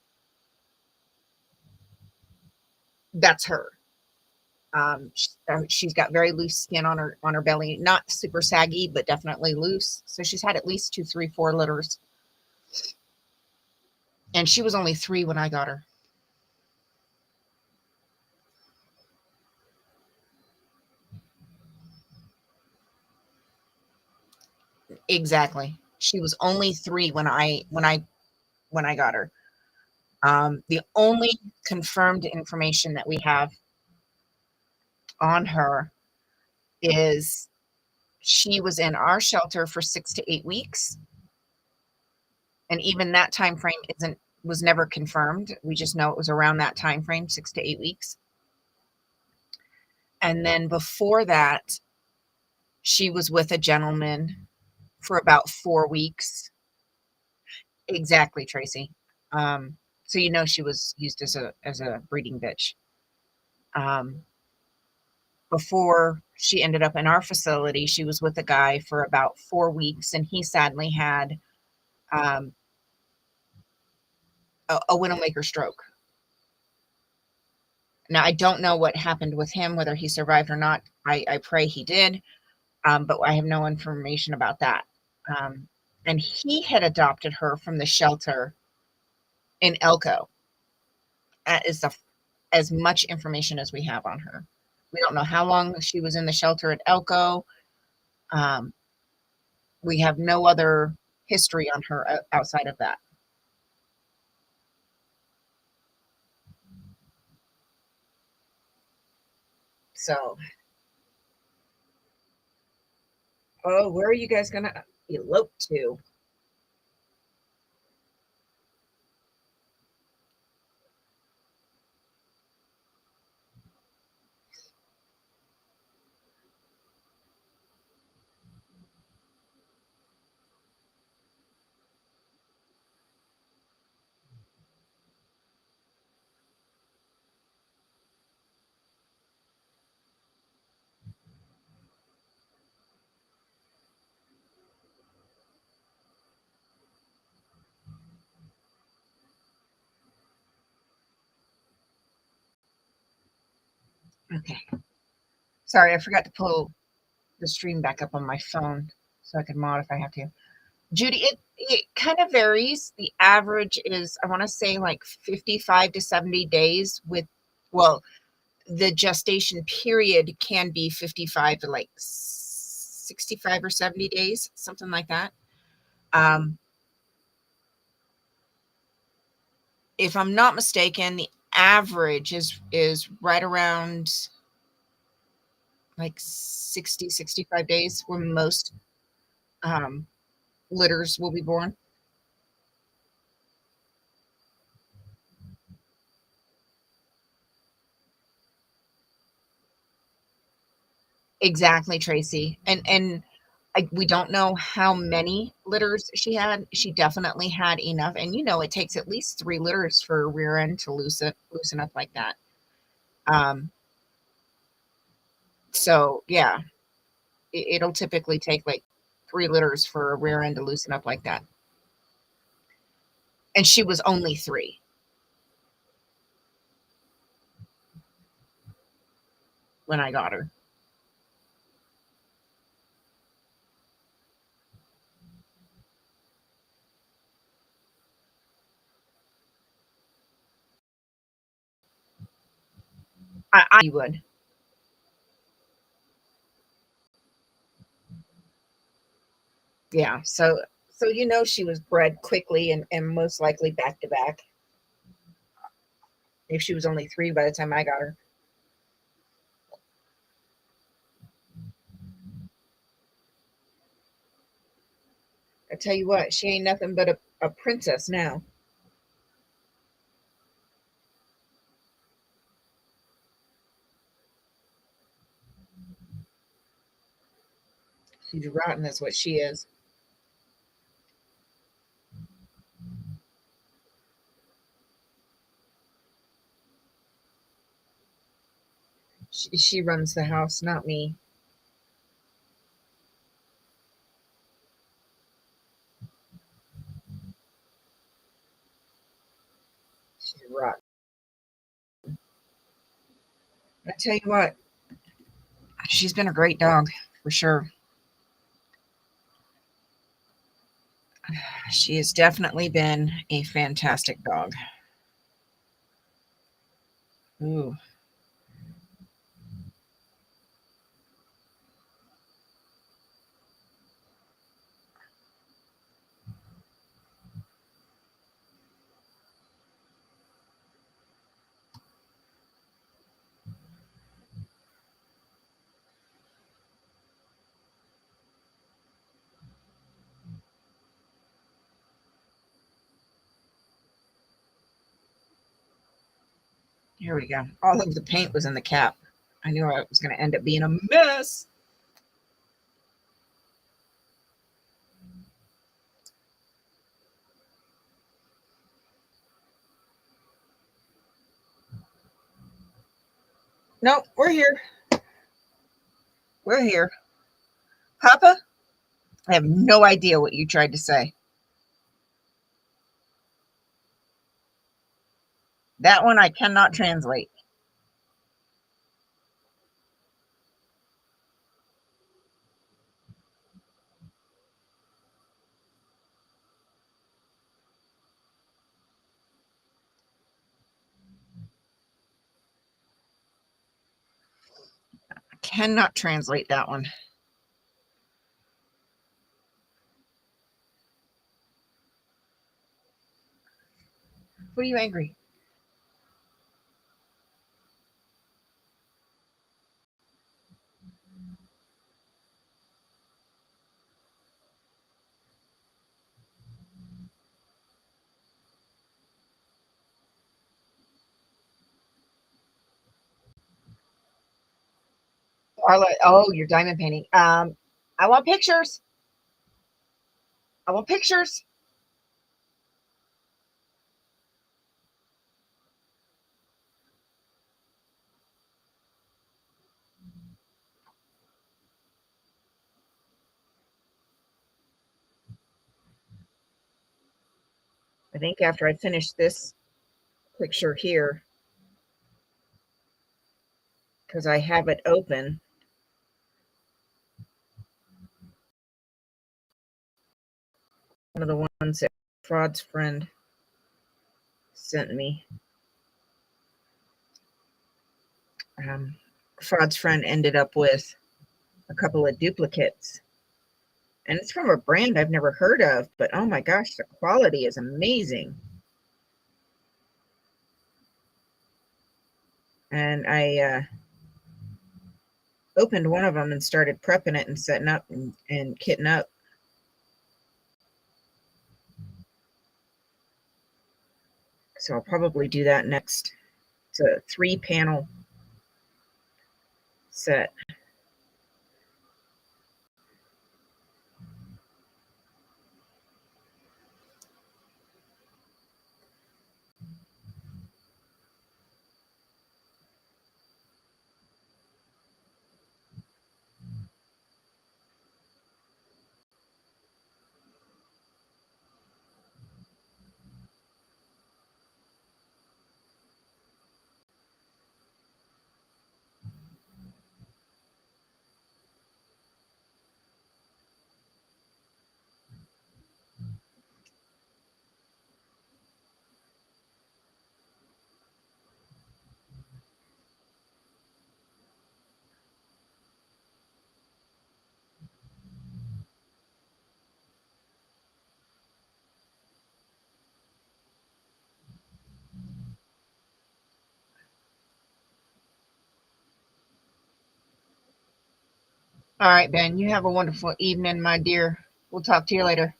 That's her. She's got very loose skin on her belly, not super saggy, but definitely loose. So she's had at least 2, 3, 4 litters, and she was only 3 when I got her. Exactly. She was only 3 when I got her. The only confirmed information that we have on her is she was in our shelter for 6 to 8 weeks, and even that time frame was never confirmed. We just know it was around that time frame, 6 to 8 weeks. And then before that, she was with a gentleman for about 4 weeks. Exactly, Tracy. So she was used as a breeding bitch. Um, Before she ended up in our facility, she was with a guy for about 4 weeks, and he sadly had, um, a widowmaker stroke. Now, I don't know what happened with him, whether he survived or not. I pray he did, but I have no information about that. Um, and he had adopted her from the shelter in Elko. That is as much information as we have on her. We don't know how long she was in the shelter at Elko. Um, we have no other history on her outside of that. So, oh, where are you guys gonna elope to? Okay. Sorry, I forgot to pull the stream back up on my phone so I can mod if I have to. Judy, it kind of varies. The average is, I want to say, like 55 to 70 days well, the gestation period can be 55 to like 65 or 70 days, something like that. Um, if I'm not mistaken, the average is right around like 60, 65 days when most um, litters will be born. Exactly, Tracy. And we don't know how many litters she had. She definitely had enough. And it takes at least 3 litters for a rear end to loosen up like that. Um, so yeah, it'll typically take like 3 litters for a rear end to loosen up like that. And she was only 3 when I got her. I would. Yeah. So she was bred quickly and most likely back to back. If she was only 3 by the time I got her. I tell you what, she ain't nothing but a princess now. She's rotten, is what she is. She runs the house, not me. She's rotten. I tell you what, she's been a great dog for sure. She has definitely been a fantastic dog. Ooh, here we go. All of the paint was in the cap. I knew it was going to end up being a mess. No, we're here. We're here. Papa, I have no idea what you tried to say. That one I cannot translate. Cannot translate that one. What are you angry? Oh, you're diamond painting. I want pictures. I want pictures. I think after I finish this picture here, because I have it open. One of the ones that Fraud's friend sent me. Fraud's friend ended up with a couple of duplicates. And it's from a brand I've never heard of, but oh my gosh, the quality is amazing. And I opened one of them and started prepping it and setting up and kitting up. So I'll probably do that next. It's a 3-panel set. All right, Ben, you have a wonderful evening, my dear. We'll talk to you later.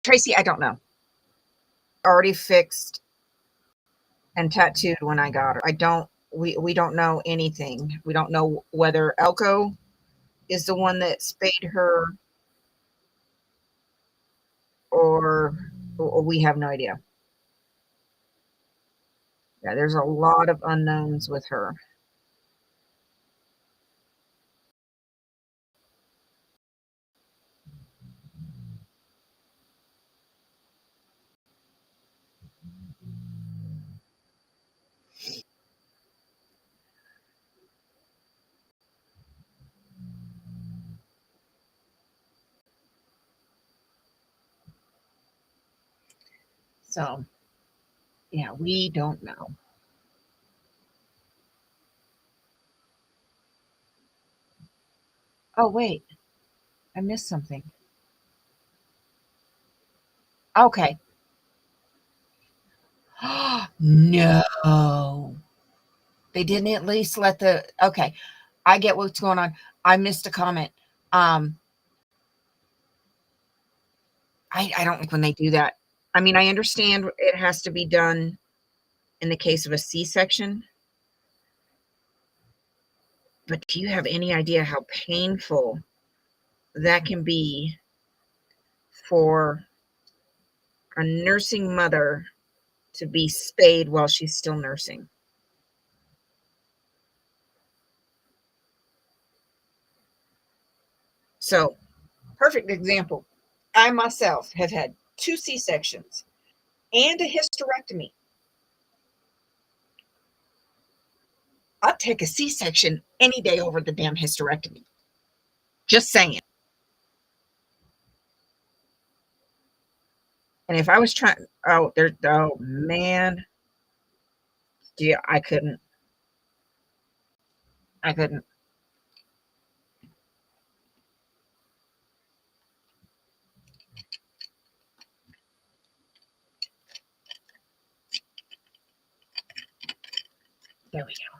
Tracy, I don't know. Already fixed and tattooed when I got her. We don't know anything. We don't know whether Elko is the one that spayed her or we have no idea. Yeah, there's a lot of unknowns with her. So, yeah, we don't know. Oh, wait, I missed something. Okay. No. They didn't at least let the okay. I get what's going on. I missed a comment. Um, I don't like when they do that. I mean, I understand it has to be done in the case of a C-section, but do you have any idea how painful that can be for a nursing mother to be spayed while she's still nursing. So, perfect example. I myself have had 2 C-sections and a hysterectomy. I'd take a C-section any day over the damn hysterectomy. Just saying. And if I was trying, oh man, yeah, I couldn't. I couldn't. There we go.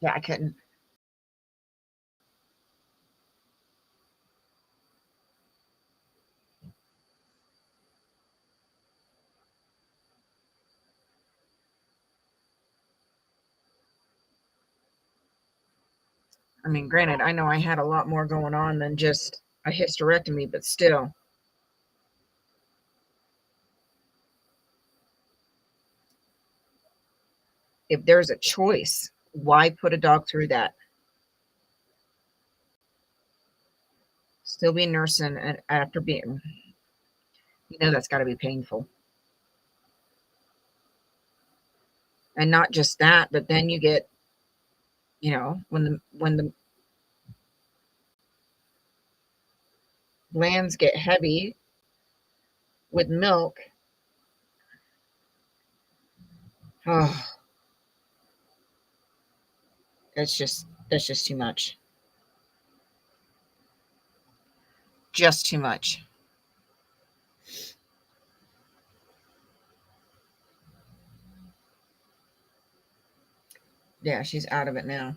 Yeah, I couldn't. I mean, granted, I know I had a lot more going on than just a hysterectomy, but still. If there's a choice, why put a dog through that? Still be nursing and after being, that's got to be painful. And not just that, but then you get, when the glands get heavy with milk. Oh, that's just too much. Just too much. Yeah, she's out of it now.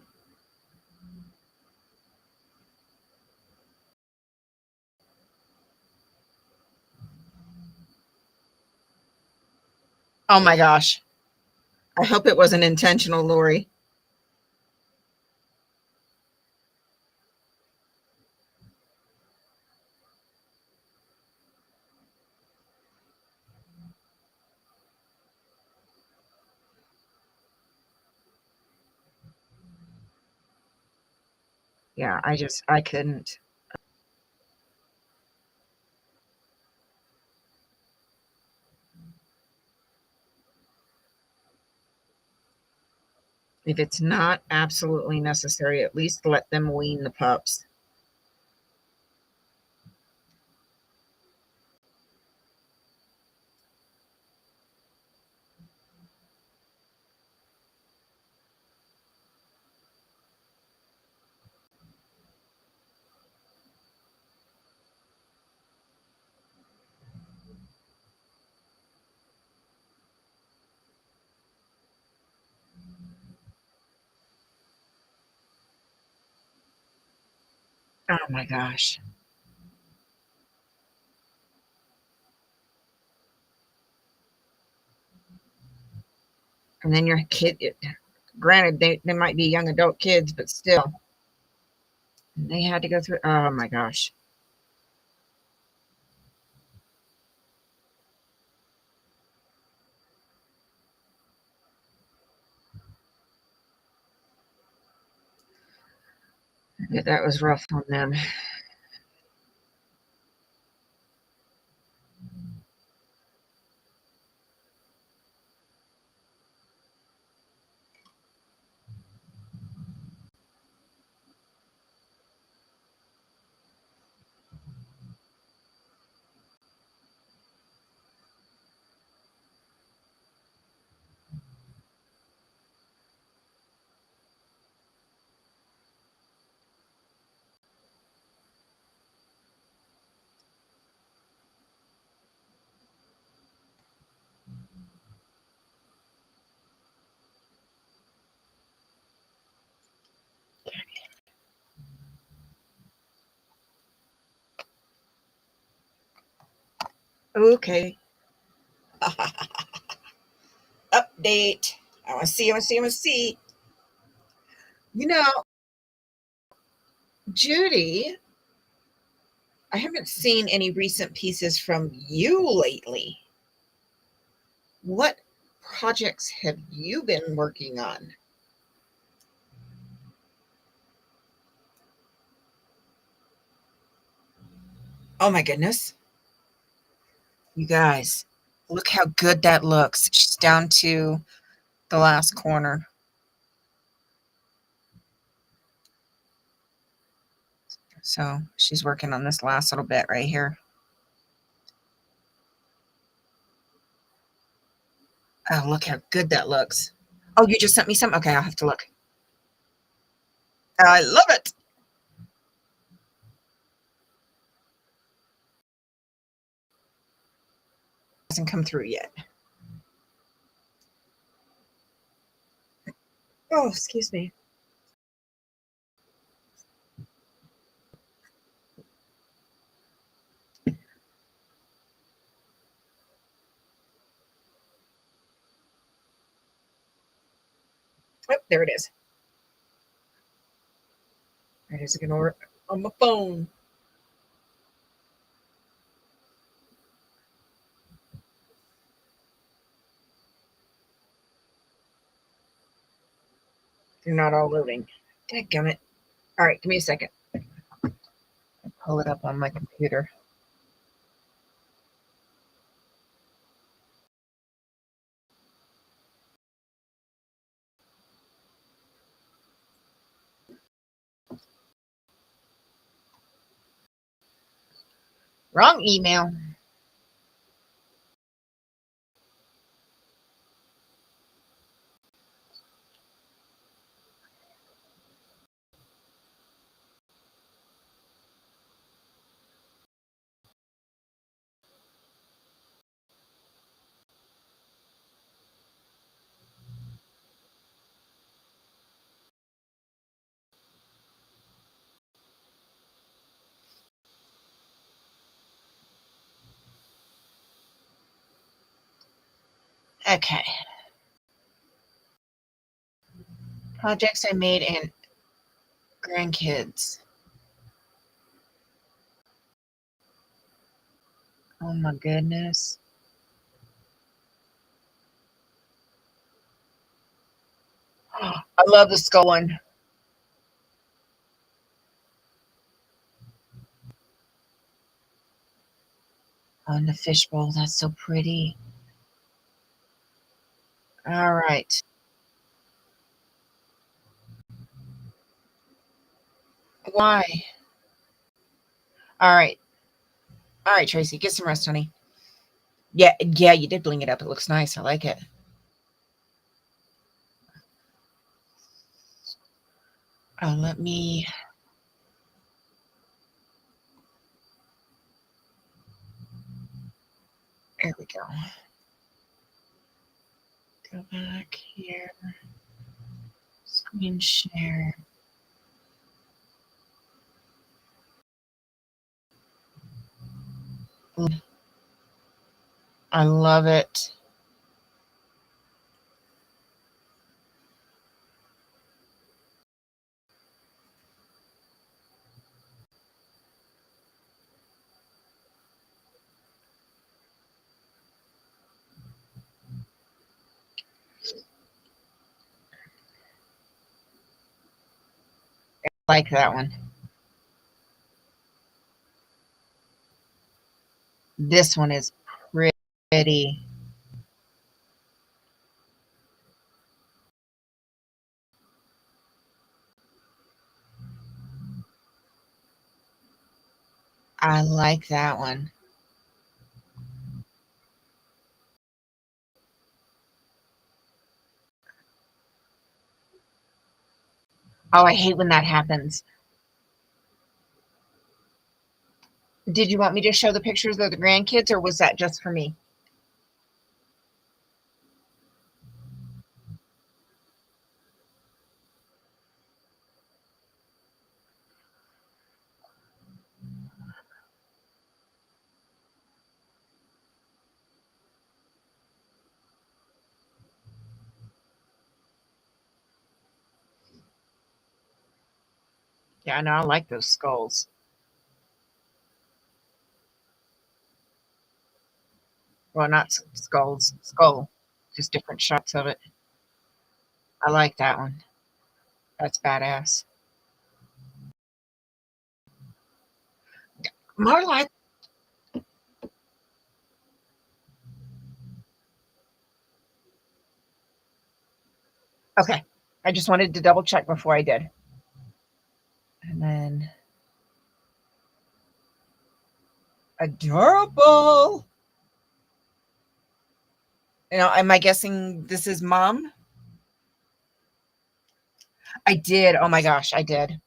Oh my gosh. I hope it wasn't intentional, Lori. Yeah, I couldn't. If it's not absolutely necessary, at least let them wean the pups. Oh my gosh. And then your kid, granted, they might be young adult kids, but still, they had to go through. Oh my gosh. Yeah, that was rough on them. Okay. Update. I want to see. You know, Judy, I haven't seen any recent pieces from you lately. What projects have you been working on? Oh my goodness. You guys, look how good that looks. She's down to the last corner. So she's working on this last little bit right here. Oh, look how good that looks. Oh, you just sent me some? Okay, I'll have to look. I love it. Hasn't come through yet. Oh, excuse me. Oh, there it is. It is going to work on my phone. They're not all loading. Dadgummit. All right, give me a second. I'll pull it up on my computer. Wrong email. Okay. Projects I made and grandkids. Oh my goodness. I love the skull one. On the fishbowl. That's so pretty. All right. Why? All right. All right, Tracy, get some rest, honey. Yeah, yeah, you did bling it up. It looks nice. I like it. Oh, let me. There we go. Go back here. Screen share. I love it. I like that one. This one is pretty. I like that one. Oh, I hate when that happens. Did you want me to show the pictures of the grandkids, or was that just for me? Yeah, I know. I like those skulls. Well, not skulls, skull, just different shots of it. I like that one. That's badass. More like, okay. I just wanted to double check before I did. And then adorable. Am I guessing this is mom? I did. Oh my gosh, I did.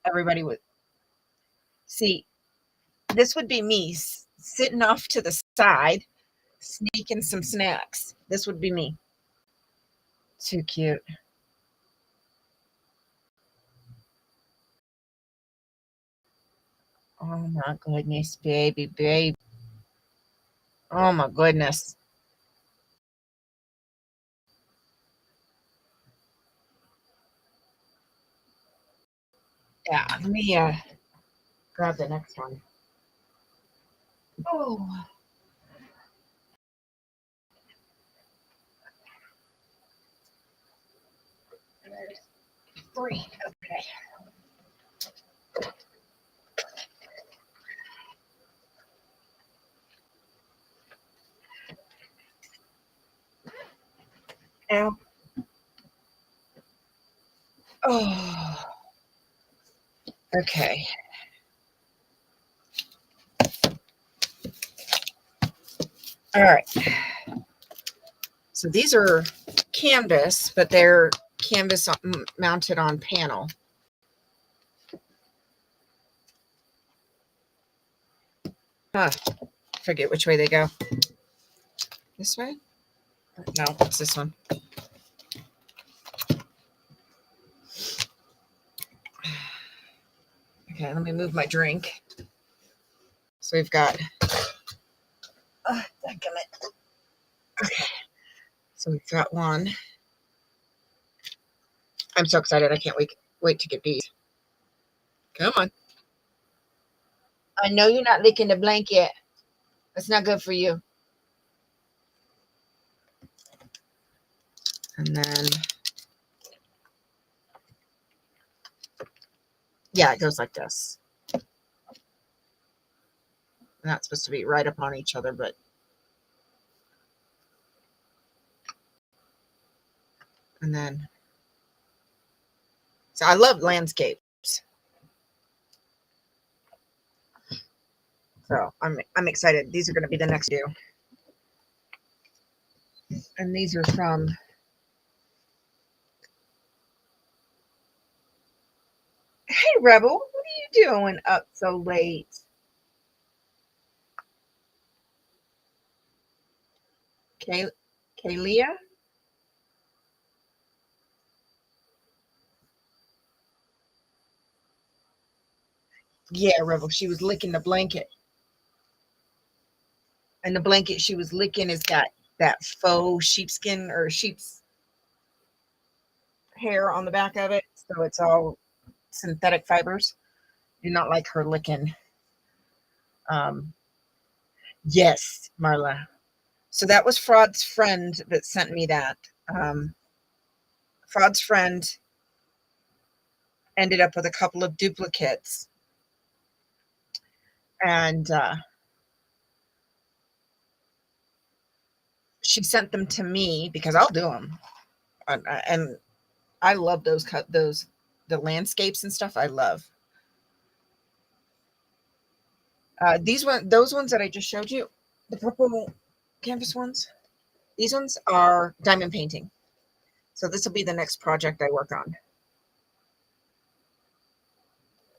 Everybody would see. This would be me sitting off to the side, sneaking some snacks. This would be me. Too cute. Oh my goodness, baby, baby. Oh my goodness. Yeah, let me grab the next one. Oh, there's three. Okay. Now, oh, okay. All right. So these are canvas, but they're canvas mounted on panel. Huh. Forget which way they go. This way? No, it's this one. Okay, let me move my drink. So we've got. Okay. So we've got one. I'm so excited. I can't wait to get these. Come on. I know you're not licking the blanket. That's not good for you. And then, yeah, it goes like this. Not supposed to be right up on each other, but. And then, so I love landscapes. So I'm excited. These are going to be the next few. And these are from. Hey, Rebel, what are you doing up so late? Kalia? Yeah, Rebel. She was licking the blanket. And the blanket she was licking has got that faux sheepskin or sheep's hair on the back of it. So it's all synthetic fibers. Do not like her licking. Um, yes, Marla. So that was Fraud's friend that sent me that. Um, Fraud's friend ended up with a couple of duplicates. And she sent them to me because I'll do them. And I love those the landscapes and stuff. I love those ones that I just showed you, the purple canvas ones. These ones are diamond painting. So this will be the next project I work on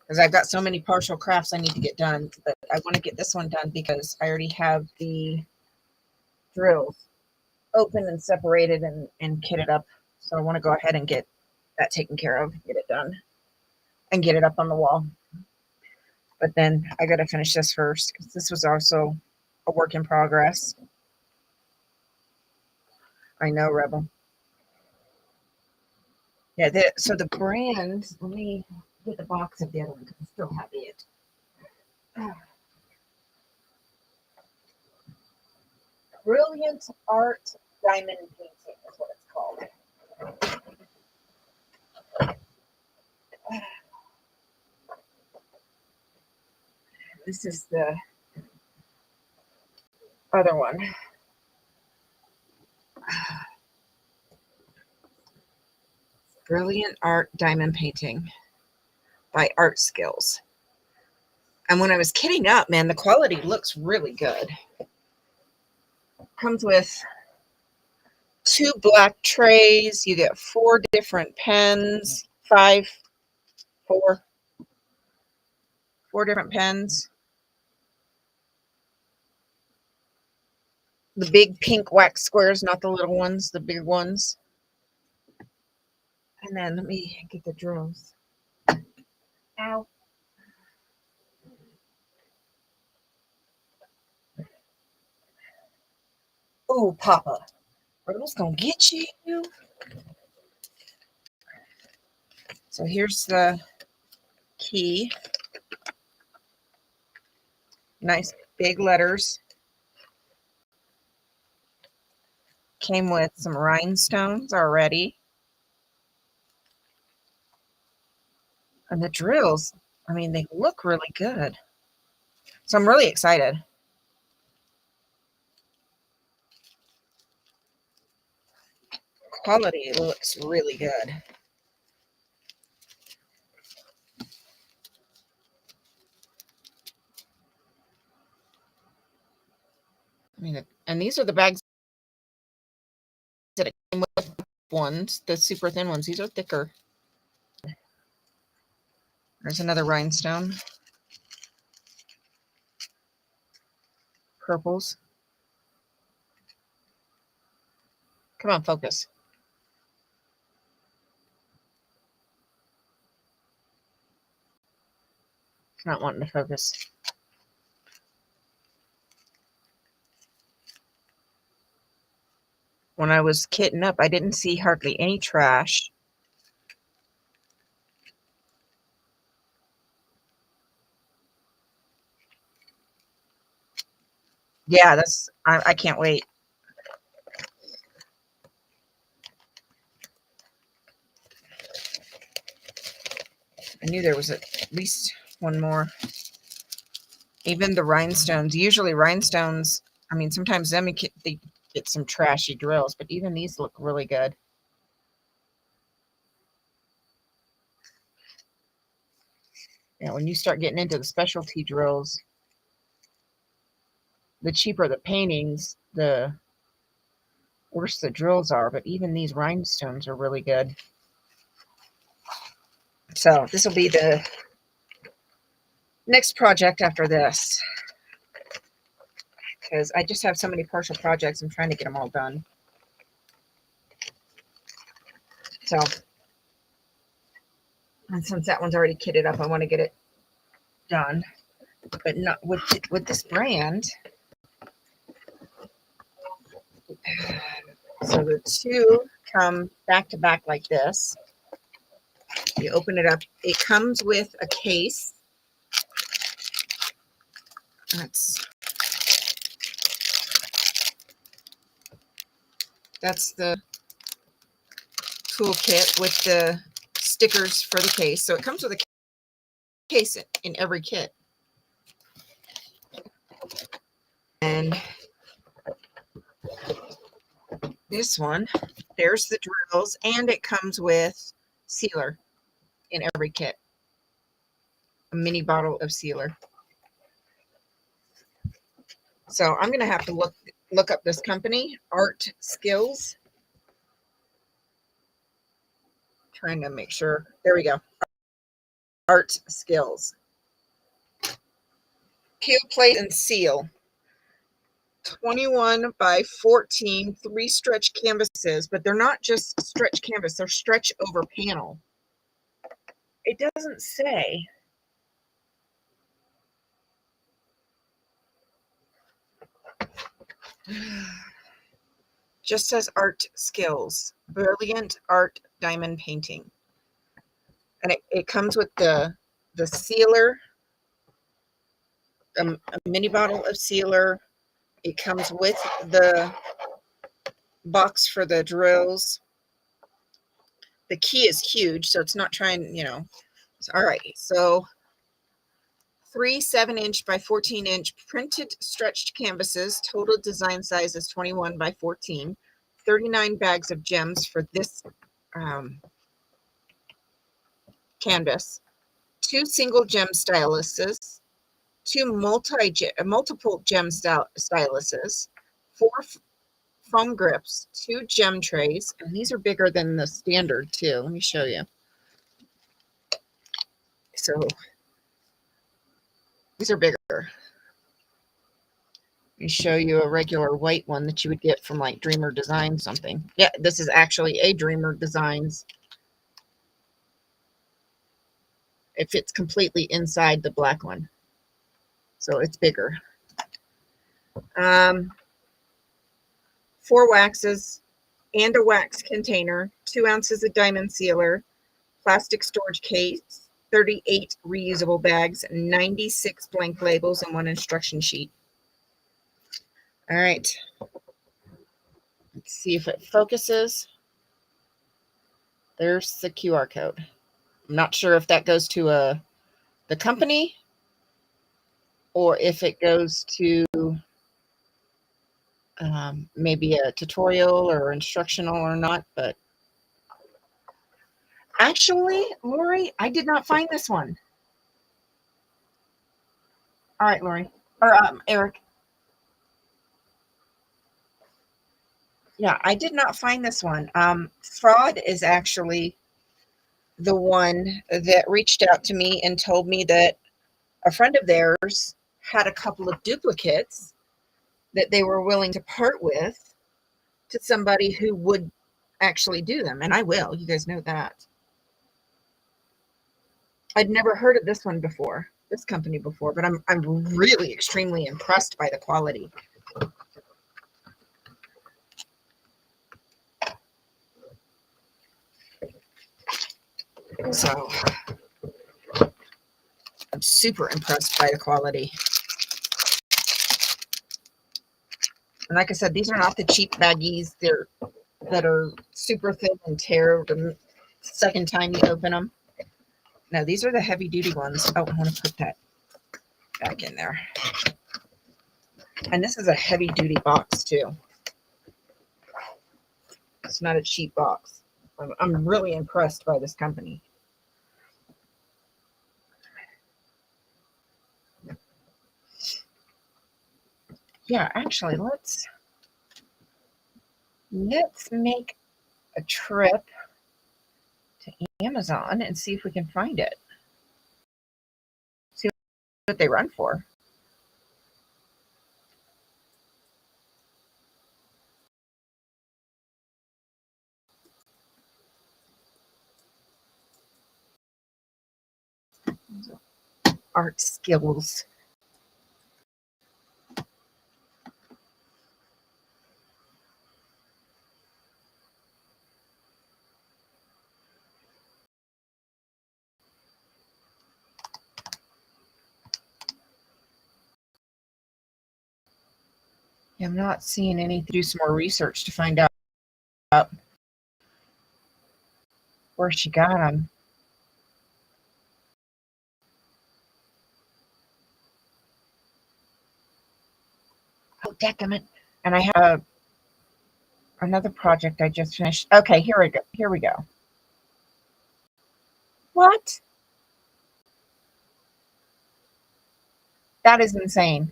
because I've got so many partial crafts I need to get done. But I want to get this one done because I already have the drills open and separated and kitted up. So I want to go ahead and get that taken care of, get it done, and get it up on the wall. But then I got to finish this first because this was also a work in progress. I know, Rebel. Yeah. So the brand. Let me get the box of the other one because I still have it. Brilliant Art Diamond Painting is what it's called. This is the other one. Brilliant Art Diamond Painting by Art Skills. And when I was kitting up, man, the quality looks really good. Comes with 2 black trays. You get 4 different pens, 4 different pens. The big pink wax squares, not the little ones, the big ones. And then let me get the drills. Ow. Oh, Papa. Riddle's gonna get you. So here's the key. Nice big letters. Came with some rhinestones already. And the drills, I mean, they look really good. So I'm really excited. Quality looks really good. I mean, and these are the bags that it came with. Ones, the super thin ones. These are thicker. There's another rhinestone. Purples. Come on, focus. It's not wanting to focus. When I was kitting up, I didn't see hardly any trash. Yeah, I can't wait. I knew there was at least one more. Even the rhinestones. Usually rhinestones, I mean, sometimes they get some trashy drills, but even these look really good. Yeah, when you start getting into the specialty drills, the cheaper the paintings, the worse the drills are. But even these rhinestones are really good. So this will be the next project after this, because I just have so many partial projects. I'm trying to get them all done. So, and since that one's already kitted up, I want to get it done. But not with this brand. So the 2 come back to back like this. You open it up. It comes with a case. That's the toolkit with the stickers for the case. So it comes with a case in every kit. And this one, there's the drills, and it comes with sealer in every kit. A mini bottle of sealer. So I'm gonna have to look up this company, Art Skills. Trying to make sure. There we go. Art Skills. Peel, plate, and seal. 21 by 14, 3 stretch canvases, but they're not just stretch canvas, they're stretch over panel. It doesn't say. Just says Art Skills. Brilliant Art Diamond Painting. And it comes with the sealer, a mini bottle of sealer. It comes with the box for the drills. The key is huge, so it's not trying, all right. So 3 7-inch by 14-inch printed stretched canvases. Total design size is 21 by 14. 39 bags of gems for this canvas. 2 single gem styluses. 2 multiple gem styluses. 4 foam grips. 2 gem trays. And these are bigger than the standard too. Let me show you. So these are bigger. Let me show you a regular white one that you would get from like Dreamer Designs something. Yeah, this is actually a Dreamer Designs. It fits completely inside the black one. So it's bigger. 4 waxes and a wax container, 2 ounces of diamond sealer, plastic storage case, 38 reusable bags, 96 blank labels, and 1 instruction sheet. All right. Let's see if it focuses. There's the QR code. I'm not sure if that goes to the company or if it goes to maybe a tutorial or instructional or not, but actually, Lori, I did not find this one. All right, Lori, or Eric. Yeah, I did not find this one. Fraud is actually the one that reached out to me and told me that a friend of theirs had a couple of duplicates that they were willing to part with to somebody who would actually do them. And I will. You guys know that. I'd never heard of this one before, this company before, but I'm really extremely impressed by the quality. So I'm super impressed by the quality. And like I said, these are not the cheap baggies that are super thin and tear the second time you open them. No, these are the heavy duty ones. Oh, I want to put that back in there. And this is a heavy duty box too. It's not a cheap box. I'm really impressed by this company. Yeah, actually, let's make a trip to Amazon and see if we can find it. See what they run for. Art skills. I'm not seeing any. Do some more research to find out where she got them. Oh, decadent. And I have another project I just finished. Okay, here we go. Here we go. What? That is insane.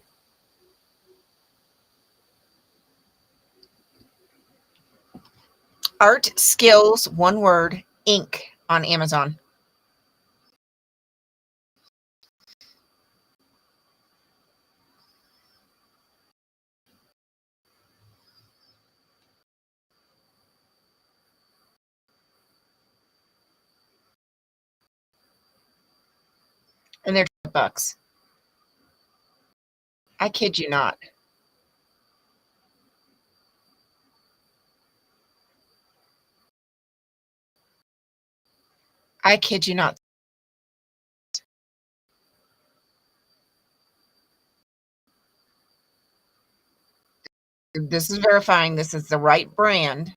Art Skills, one word, Inc. on Amazon. And they're $2. I kid you not. I kid you not. This is verifying this is the right brand.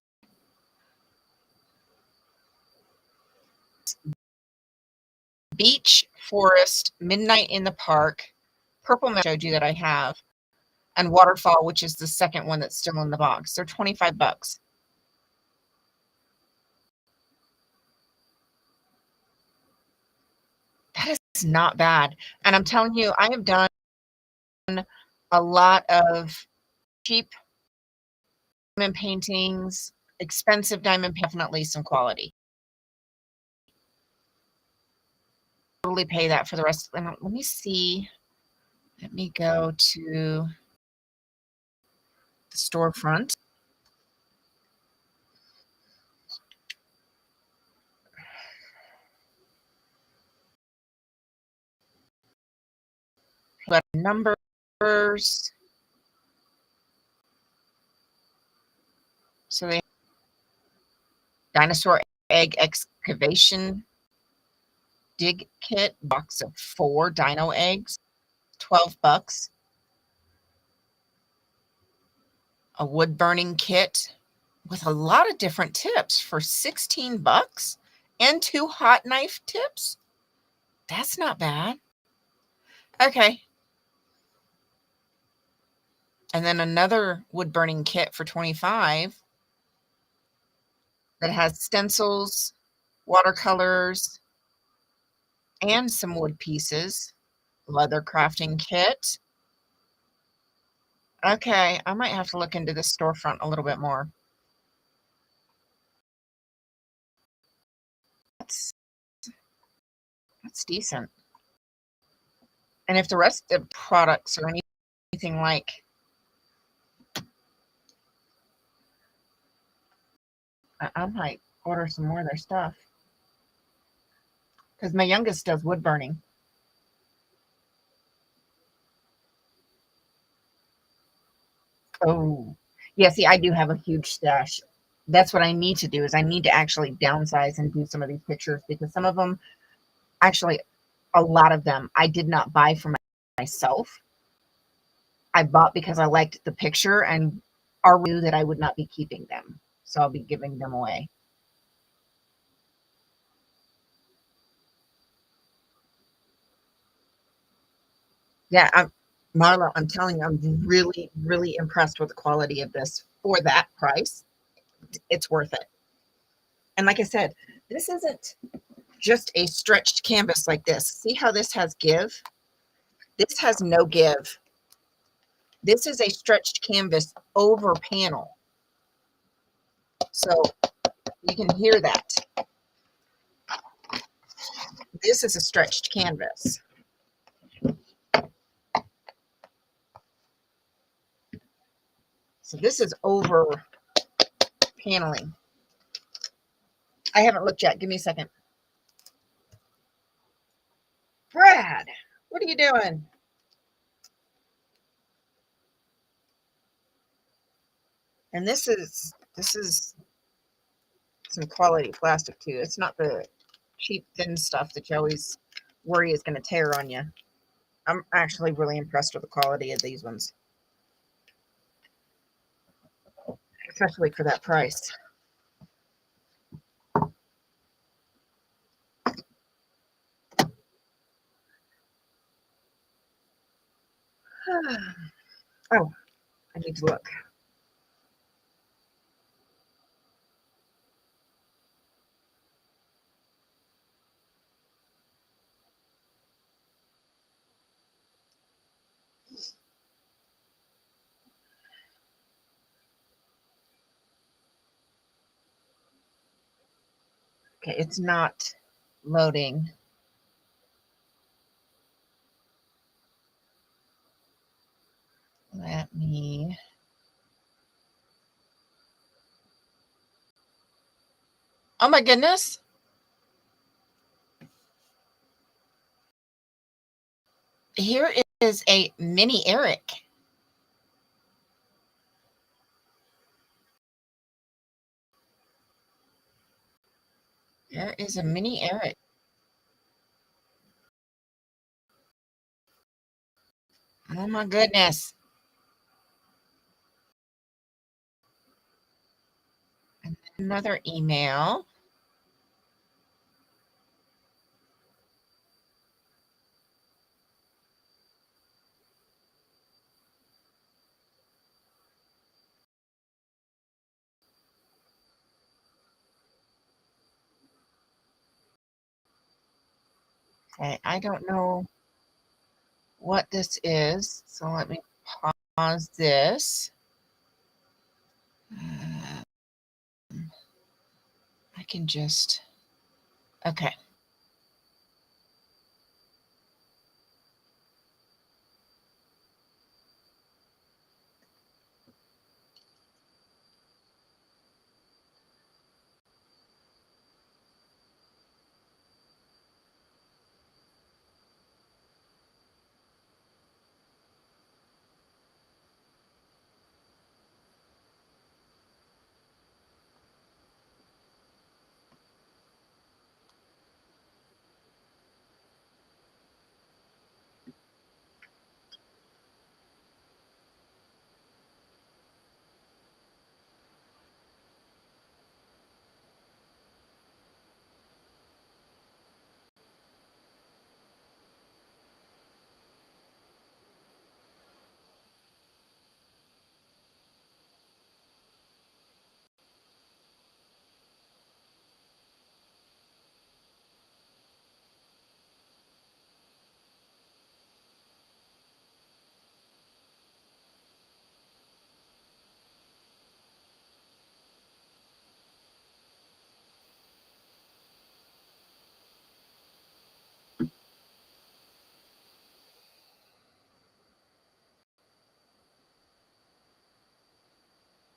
Beach Forest, Midnight in the Park, Purple Mountain showed you that I have, and Waterfall, which is the second one that's still in the box. They're $25. That is not bad. And I'm telling you, I have done a lot of cheap diamond paintings, expensive diamond, definitely some quality. Totally pay that for the rest. Let me see. Let me go to the storefront. But numbers. So they dinosaur egg excavation dig kit, box of 4 dino eggs, $12. A wood burning kit with a lot of different tips for $16 and 2 hot knife tips. That's not bad. Okay. And then another wood burning kit for $25 that has stencils, watercolors, and some wood pieces. Leather crafting kit. Okay, I might have to look into this storefront a little bit more. That's decent. And if the rest of products are anything like, I might order some more of their stuff. Because my youngest does wood burning. Oh, yeah, see, I do have a huge stash. That's what I need to do, is I need to actually downsize and do some of these pictures, because some of them, actually, a lot of them, I did not buy for myself. I bought because I liked the picture and already knew that I would not be keeping them. So I'll be giving them away. Yeah, Marla, I'm telling you, I'm really, really impressed with the quality of this for that price. It's worth it. And like I said, this isn't just a stretched canvas like this. See how this has give? This has no give. This is a stretched canvas over panel. So you can hear that. This is a stretched canvas. So this is over paneling. I haven't looked yet. Give me a second. Brad, what are you doing? And this is some quality plastic too. It's not the cheap thin stuff that you always worry is going to tear on you. I'm actually really impressed with the quality of these ones, especially for that price. Oh, I need to look. Okay, it's not loading. Let me. Oh my goodness. Here is a mini Eric. There is a mini Eric. Oh my goodness. And another email. Okay, I don't know what this is, so let me pause this. I can just, okay.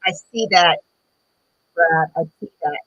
I see that, Brad. I see that.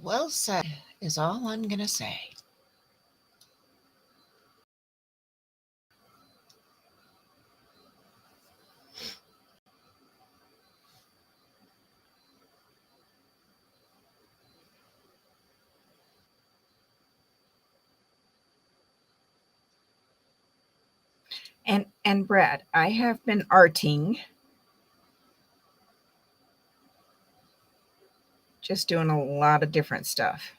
Well said is all I'm going to say. And Brad, I have been arting, just doing a lot of different stuff.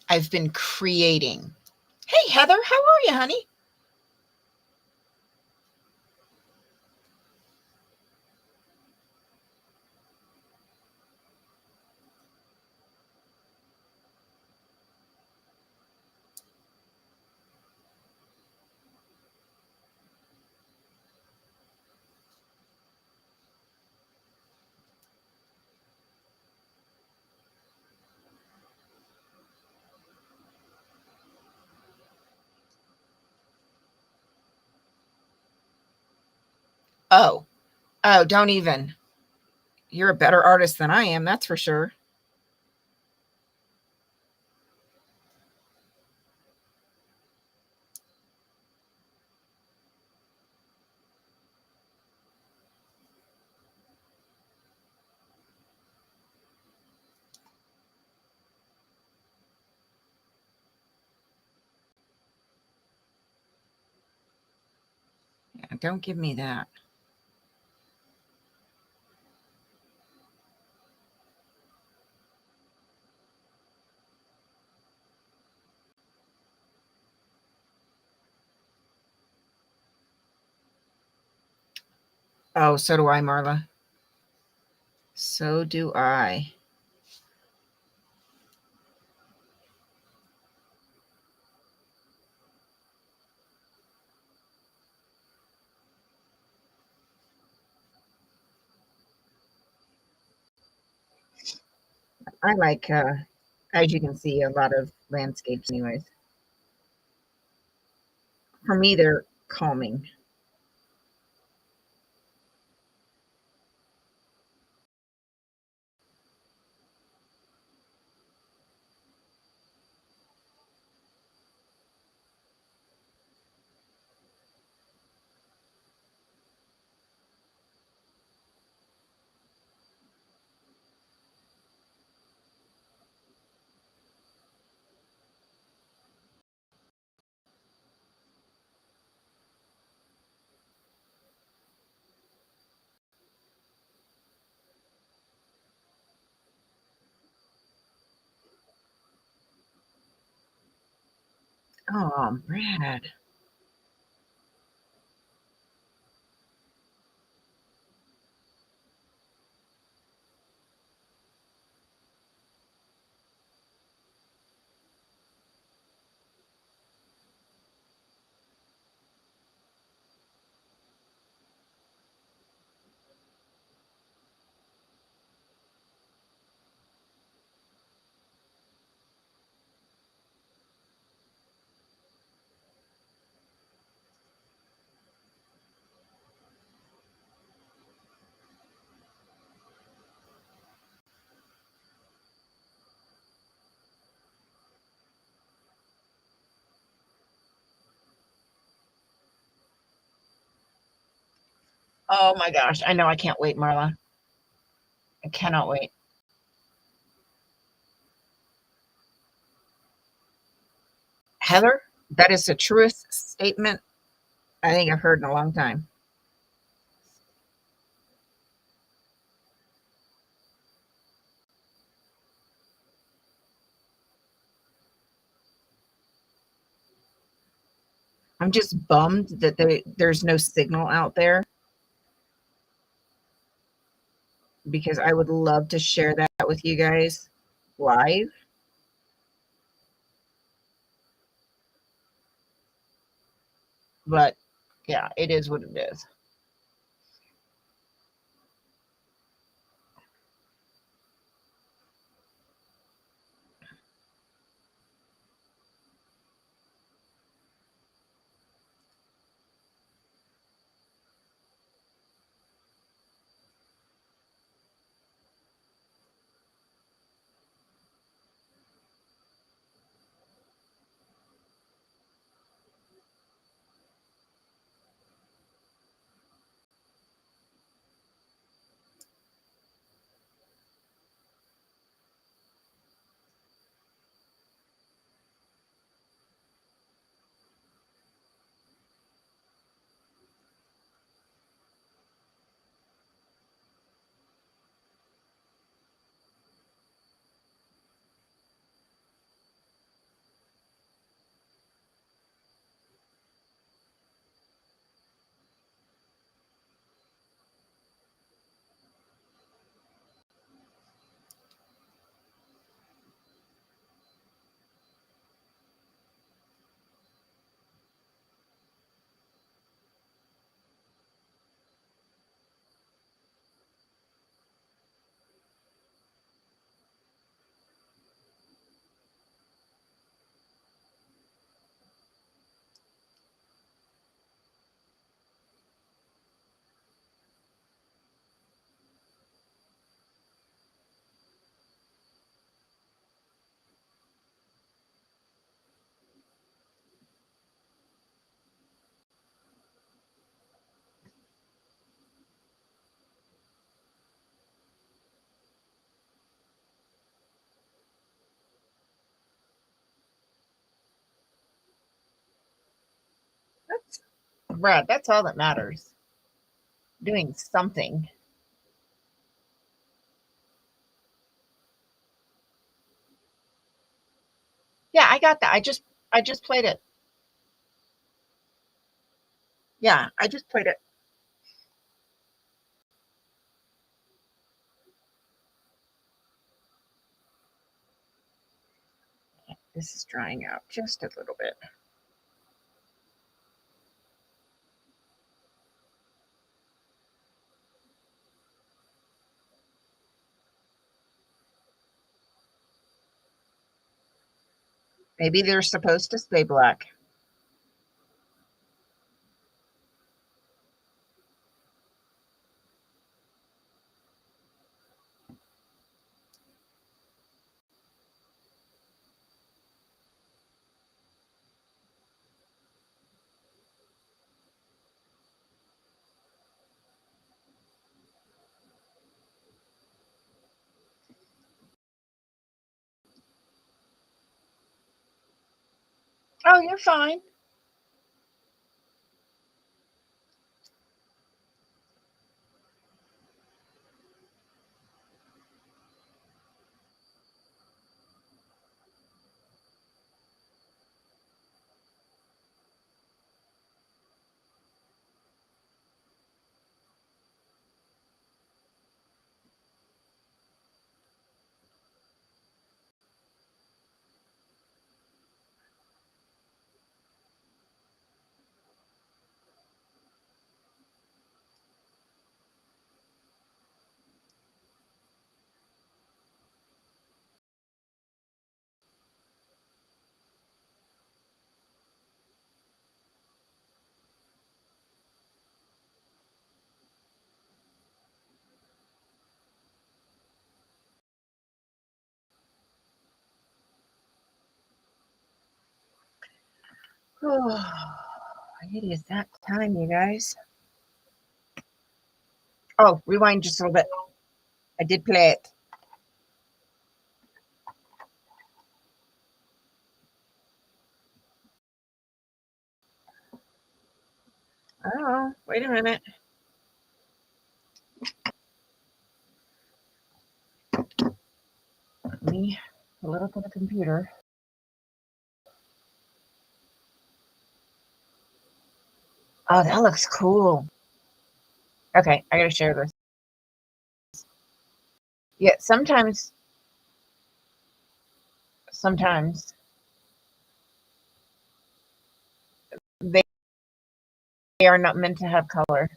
I've been creating. Hey Heather, how are you, honey? Oh, oh, don't even. You're a better artist than I am, that's for sure. Yeah, don't give me that. Oh, so do I, Marla. So do I. I like, as you can see, a lot of landscapes, anyways. For me, they're calming. Oh, Brad. Oh my gosh. I know. I can't wait, Marla. I cannot wait. Heather, that is the truest statement I think I've heard in a long time. I'm just bummed that there's no signal out there because I would love to share that with you guys live. But yeah, it is what it is. Brad, that's all that matters. Doing something. Yeah, I got that. I just played it. Yeah, I just played it. This is drying out just a little bit. Maybe they're supposed to stay black. Oh, you're fine. Oh, it is that time, you guys. Oh, rewind just a little bit. I did play it. Oh, wait a minute. Me a little to the computer. Oh, that looks cool. Okay, I gotta share this. Yeah, sometimes they are not meant to have color.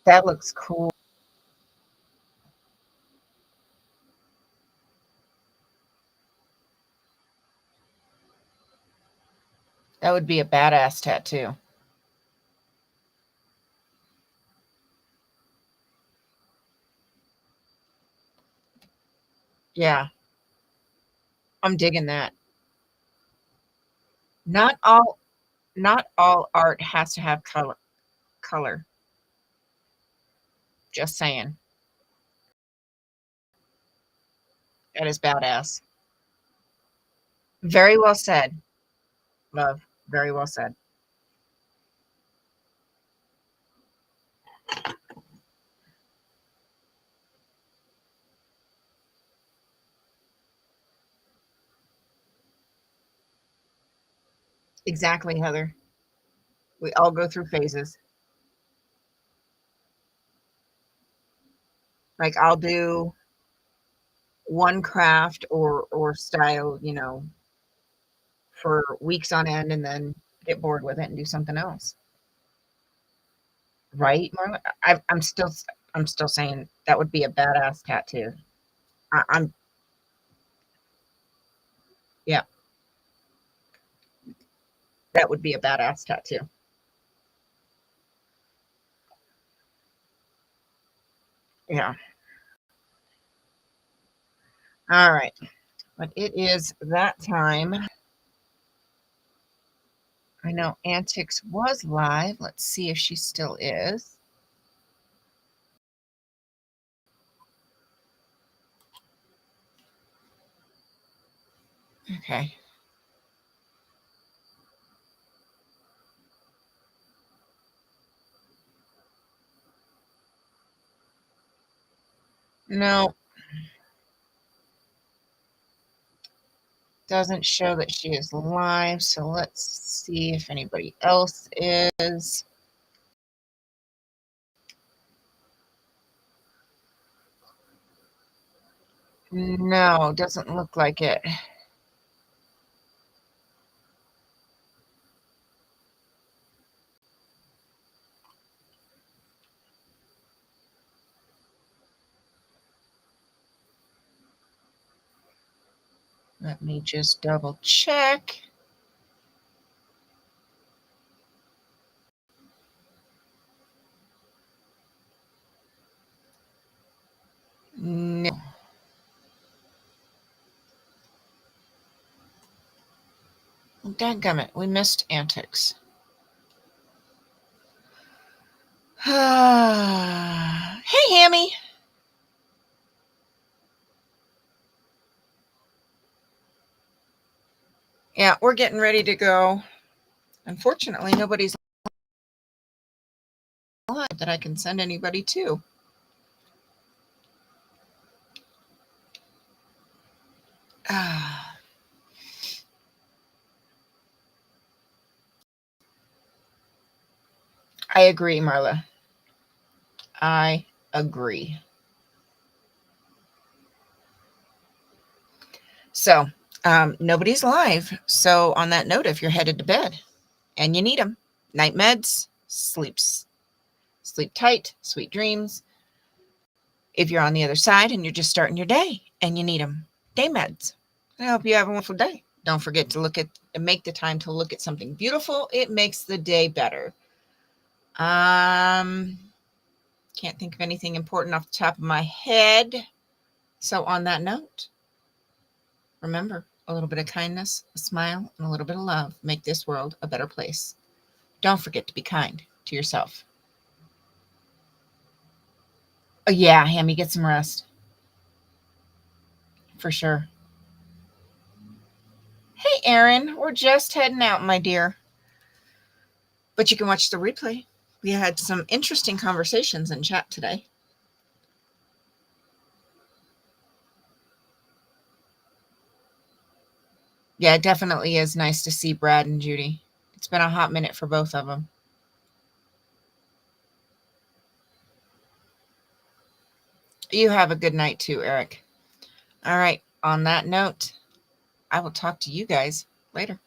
That looks cool. That would be a badass tattoo. Yeah, I'm digging that. Not all not all art has to have color. Just saying. That is badass. Very well said, love. Very well said. Exactly, Heather. We all go through phases. Like I'll do one craft or style, for weeks on end and then get bored with it and do something else. Right, Marla? I'm still saying that would be a badass tattoo. I'm yeah, that would be a badass tattoo. Yeah. All right. But it is that time. I know Antics was live. Let's see if she still is. Okay. No, doesn't show that she is live. So let's see if anybody else is. No, doesn't look like it. Let me just double check. No. Dadgummit, we missed antics. Hey, Hammy. Yeah, we're getting ready to go. Unfortunately, nobody's live that I can send anybody to. I agree, Marla. I agree. So, nobody's live. So, on that note, if you're headed to bed and you need them, night meds, sleep tight, sweet dreams. If you're on the other side and you're just starting your day and you need them, day meds. I hope you have a wonderful day. Don't forget to make the time to look at something beautiful. It makes the day better. Can't think of anything important off the top of my head. So on that note, remember, a little bit of kindness, a smile, and a little bit of love make this world a better place. Don't forget to be kind to yourself. Oh, yeah, Hammy, get some rest. For sure. Hey, Erin, we're just heading out, my dear. But you can watch the replay. We had some interesting conversations in chat today. Yeah, it definitely is nice to see Brad and Judy. It's been a hot minute for both of them. You have a good night too, Eric. All right. On that note, I will talk to you guys later.